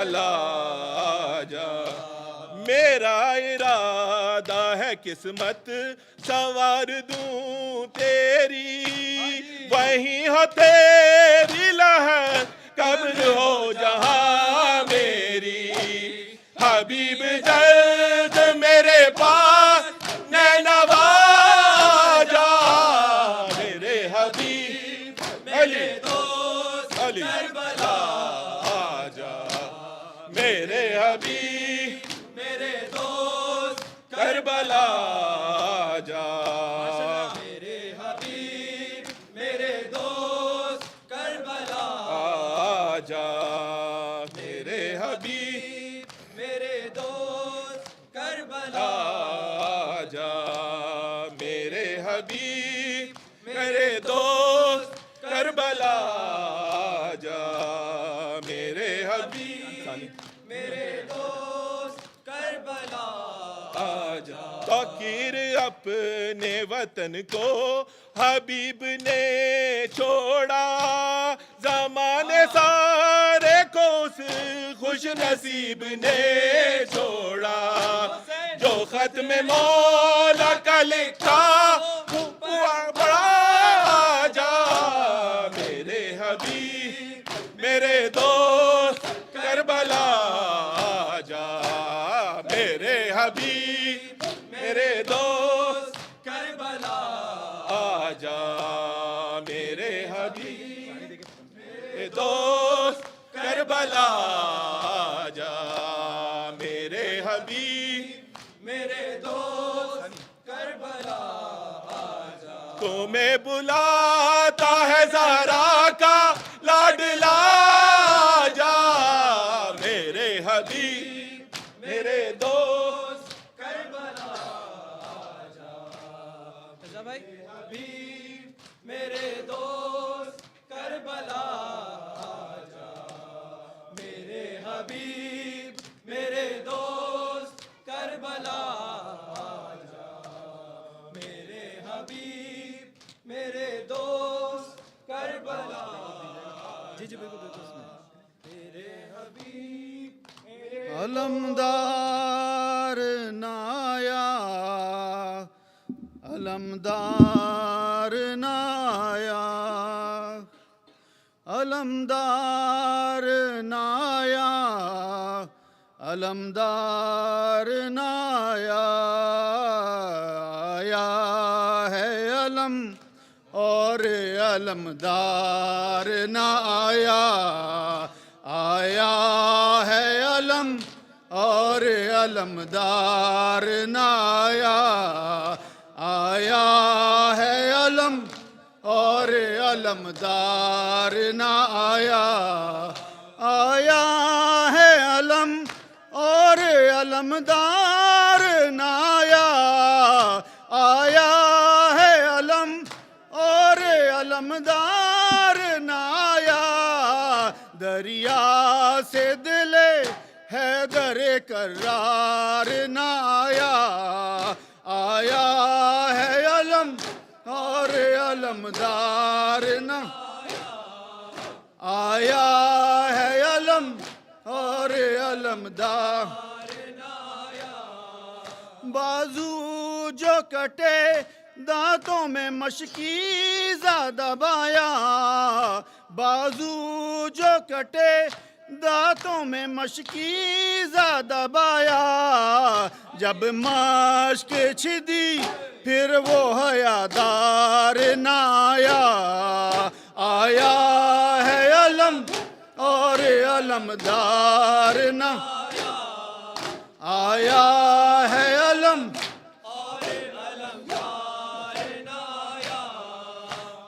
اللہ جا میرا ارادہ ہے قسمت سوار دوں تیری وہیں ہو تیری لہر قبر ہو جہاں میری حبیب جلد میرے پاس نینوا جا میرے حبیب علی دوست علی کربلا جا میرے حبیب میرے دوست کربلا جا میرے حبیب میرے دوست کربلا جا میرے حبیب میرے دوست کربلا جا میرے حبیب میرے دوست کربلا جا میرے حبیب میرے دوست کربلا جا توقیر اپنے وطن کو حبیب نے چھوڑا زمانے سارے کو اس خوش نصیب نے چھوڑا جو ختم مولا کا لکھا بڑا جا میرے حبیب میرے دوست کربلا جا میرے حبیب میرے دوست کربلا جا میرے حبیب میرے دوست کربلا جا میرے حبیب میرے دوست کربلا تمہیں بلاتا ہے زہرا کا لاڈلا جا میرے حبیب میرے دوست کربلا بھائی حبیب میرے دوست کربلا میرے حبیب میرے دوست کربلا میرے حبیب میرے دوست کربلا جی جی بالکل میرے حبیب علمدار نایا علمدار نایا علمدار نایا علمدار نایا آیا ہے علم اور علمدار نہ آیا. آیا ہے علم اور علمدار نہ آیا. آیا ہے علم اور علمدار نہ آیا. آیا ہے علم اور علمدار نہ آیا. آیا ہے علم اور علمدار نہ آیا. دریا سے دل حیدر کرار نہ آیا. آیا ہے علم اور علمدار نہ آیا. ہے علم اور علمدار. بازو جو کٹے دانتوں میں مشکیزہ دبایا. بازو جو کٹے دانتوں میں مشکیزہ دبایا. جب مشک چھدی پھر وہ حیادار نہ آیا. آیا ہے علم اور علمدار نہ آیا. ہے علم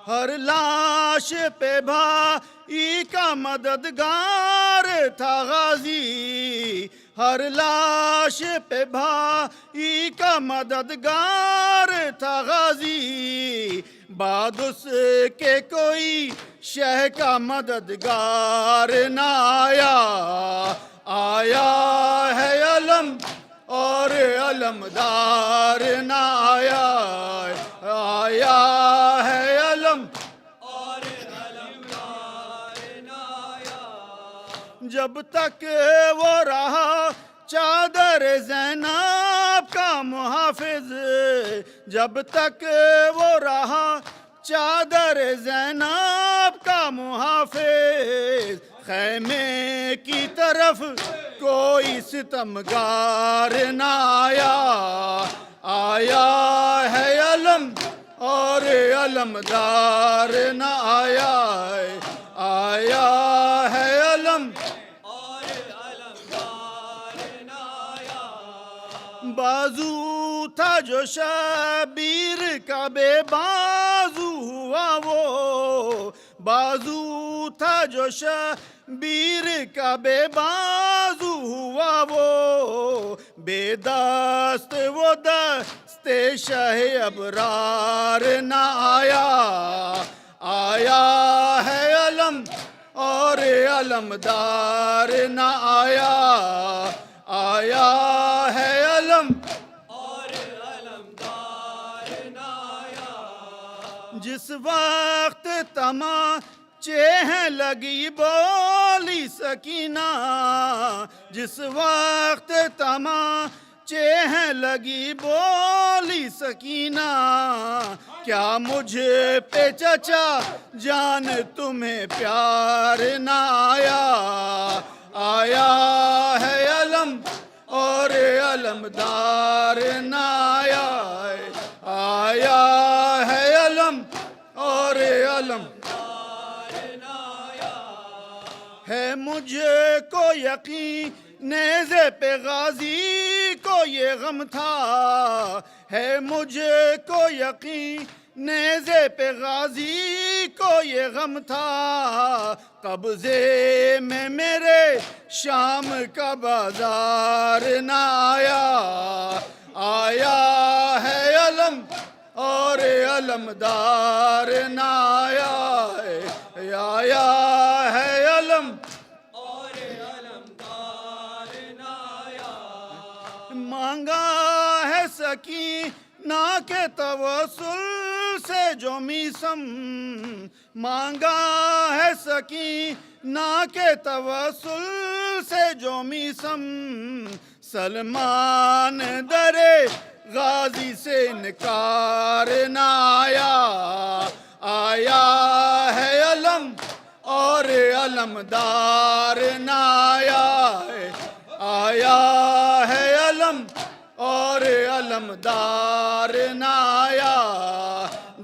ہر لاش پہ بھائی کا مددگار تھا غازی. ہر لاش پہ بھائی کا مددگار تھا غازی. بعد اس کے کوئی شہ کا مددگار نہ آیا. آیا ہے علم اور علمدار نہ آیا. آیا ہے علم اور علمدار نہ آیا. جب تک وہ رہا چادر زینب کا محافظ. جب تک وہ رہا چادر زینب کا محافظ. خیمے کی طرف کوئی ستمگار نہ آیا. آیا ہے علم اور علمدار نہ آیا. آیا ہے علم اور علمدار نہ آیا. بازو تھا جو شبیر کا بے بازو ہوا وہ. بازو تھا جو شبیر کا بے بازو ہوا وہ. بے دست وہ دست شہ ابرار نہ آیا. آیا ہے علم اور علمدار نہ آیا. آیا ہے علم اور علمدار نہ آیا. جس وقت تماچے ہیں لگی بولی سکینہ. جس وقت تماچے ہیں لگی بولی سکینہ. کیا مجھے پہ چچا جان تمہیں پیار نہ آیا. آیا ہے علم اور علمدار نہ آیا. آیا ہے علم اور علمدار نہ آیا. ہے مجھے کو یقین نیزے پہ غازی کو یہ غم تھا. ہے مجھے کو یقین نیزے پہ غازی کو یہ غم تھا. قبضے میں میرے شام کا بازار نہ آیا. آیا ہے علم اور علمدار نہ آیا. آیا ہے علم اور علمدار نہ آیا. مانگا ہے سکینہ کے توسل سے جو میسم. مانگا ہے سکینہ کے توسل سے جو میسم. سلمان درے غازی سے انکار نہ آیا. آیا ہے علم اور علمدار نہ آیا. آیا ہے علم اور علمدار نہ آیا.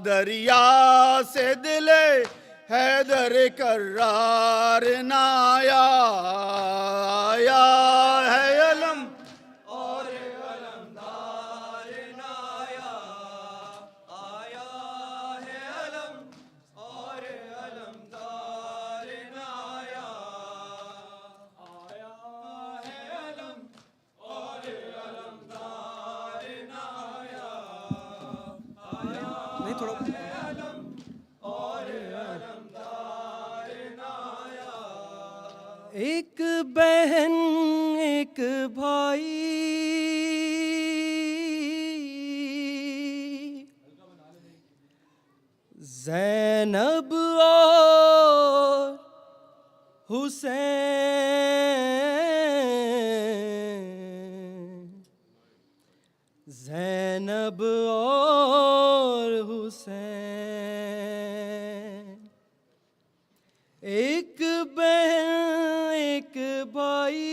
دریا سے دل حیدر کرار نہ آیا آیا ہے علم اور علمدار نایا آیا ہے علم اور علمدار نایا آیا ہے علم اور علمدار نایا آیا نہیں تھوڑا اور علمدار نایا ایک بہن ایک بھائی زینب اور حسین زینب اور حسین ایک بہن ایک بھائی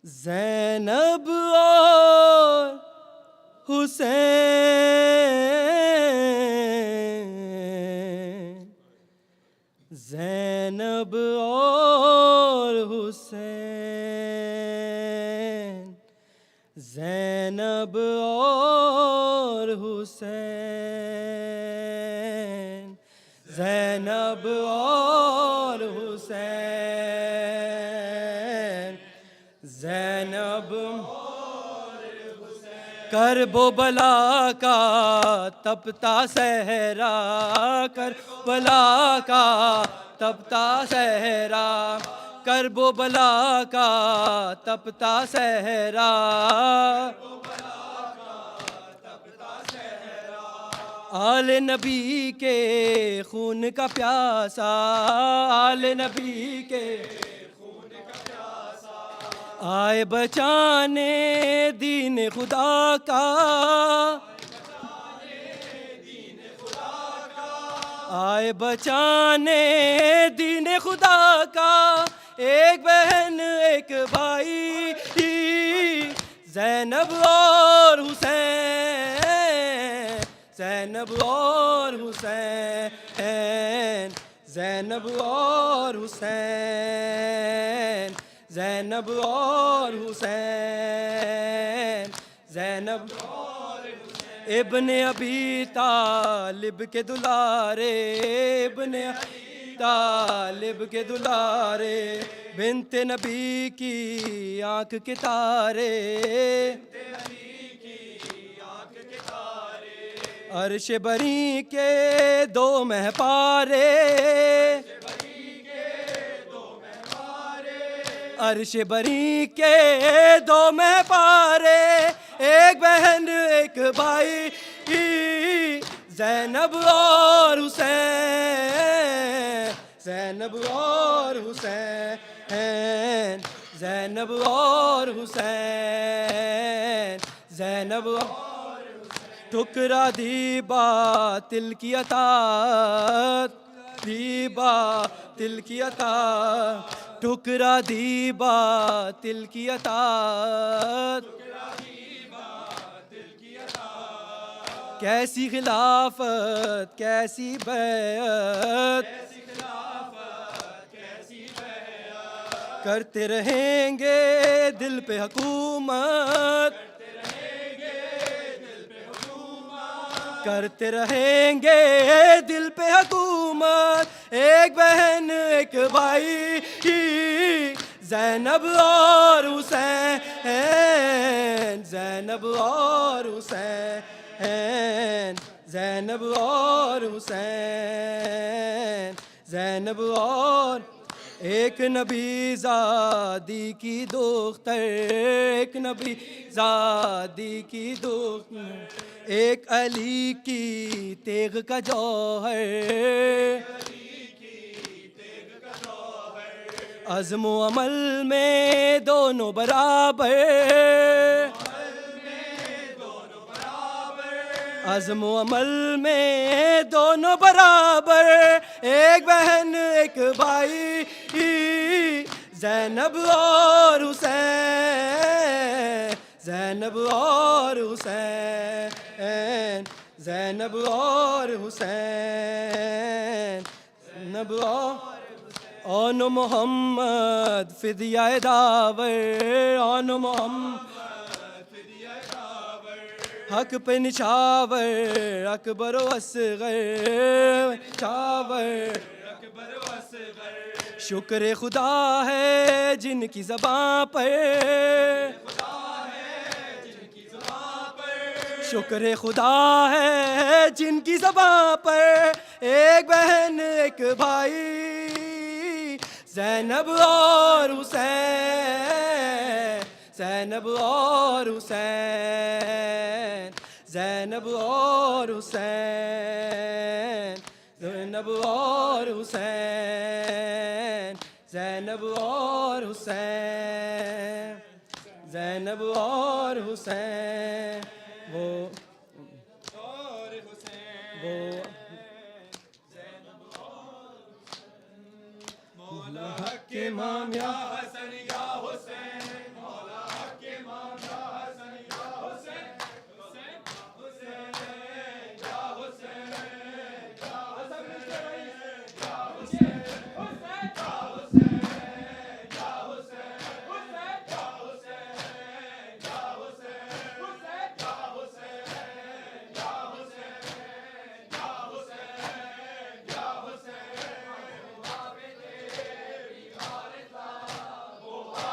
زینب اور حسین زینب اور حسین زینب اور حسین زینب اور حسین زینب کرب و بلا کا تپتا صحرا کربلا کا تپتا صحرا کرب و بلا کا تپتا صحرا آل نبی کے خون کا پیاسا آل نبی کے آئے بچانے دین خدا کا آئے بچانے دین خدا کا ایک بہن ایک بھائی زینب اور حسین زینب اور حسین زینب اور حسین زینب اور حسین زینب ابن ابی طالب کے دلارے ابن ابی طالب کے دلارے بنت نبی کی آنکھ کے تارے عرش بری کے دو مہپارے عرش بری کے دو مہپارے ایک بہن ایک بھائی زینب اور حسین زینب اور حسین زینب اور حسین زینب ٹکرا دی باطل کی اطاعت دی باطل کی اطاعت ٹکرا دی باطل کی اطاعت کیسی خلافت کیسی بیعت کرتے رہیں گے دل پہ حکومت کرتے رہیں گے دل پہ حکومت ایک بہن ایک بھائی زینب اور حسین زینب اور حسین زینب اور حسین زینب اور ایک نبی زادی کی دختر ایک نبی زادی کی دختر ایک علی کی تیغ کا جوہر عزم و عمل میں دونوں برابر عزم و عمل میں دونوں برابر ایک بہن ایک بھائی زینب اور حسین زینب اور حسین زینب اور حسین زینب اور محمد فدیہ داور آن محمد حق پہ نچھاور اکبر و اصغر نچھاور شکر خدا ہے جن کی زباں پر شکر خدا ہے جن کی زباں پر ایک بہن ایک بھائی زینب اور حسین زینب اور حسین زینب اور حسین زینب اور حسین زینب اور حسین زینب اور حسین وہ مولا حق امام یا حسن یا حسین مولا حق امام یا حسن یا حسین حسین حسین یا حسین یا حسن یا حسین حسین یا حسین یا حسین حسین یا حسین یا حسین حسین یا حسین یا حسین یا حسین یا حسین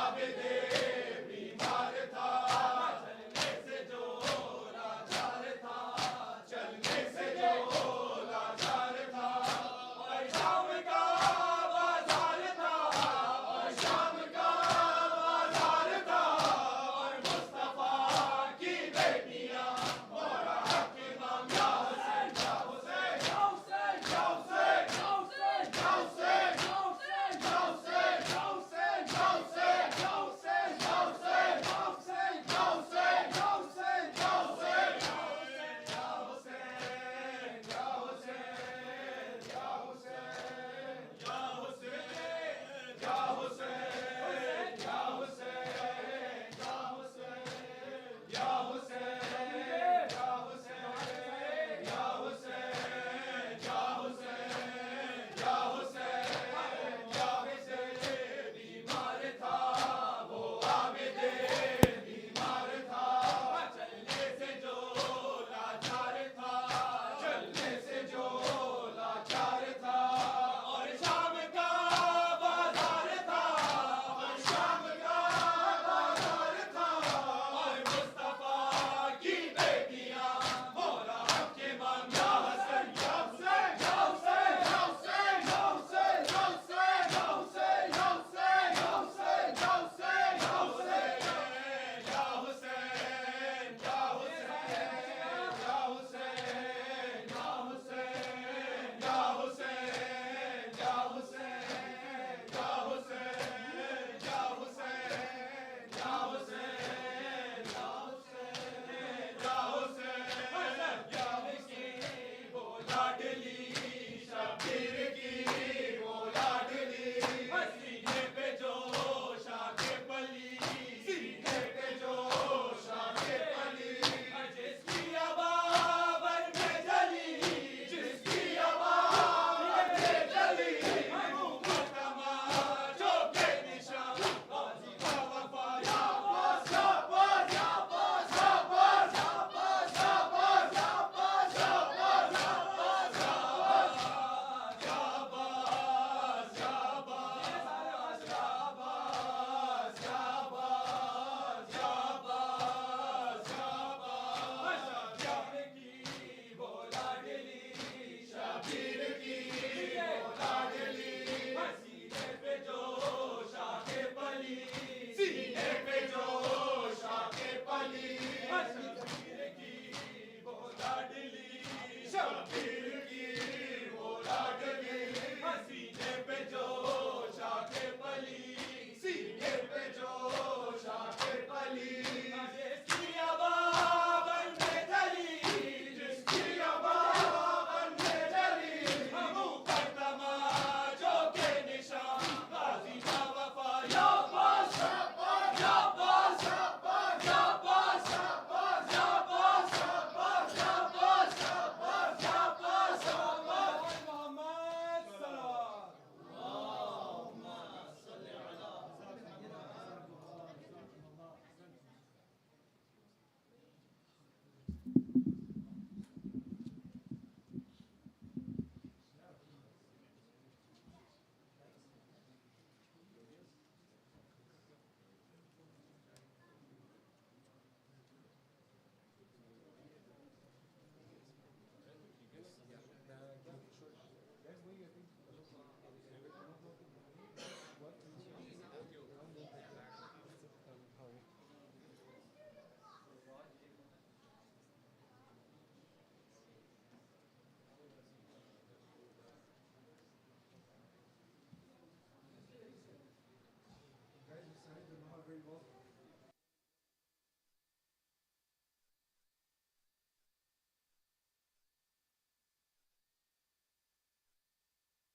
people.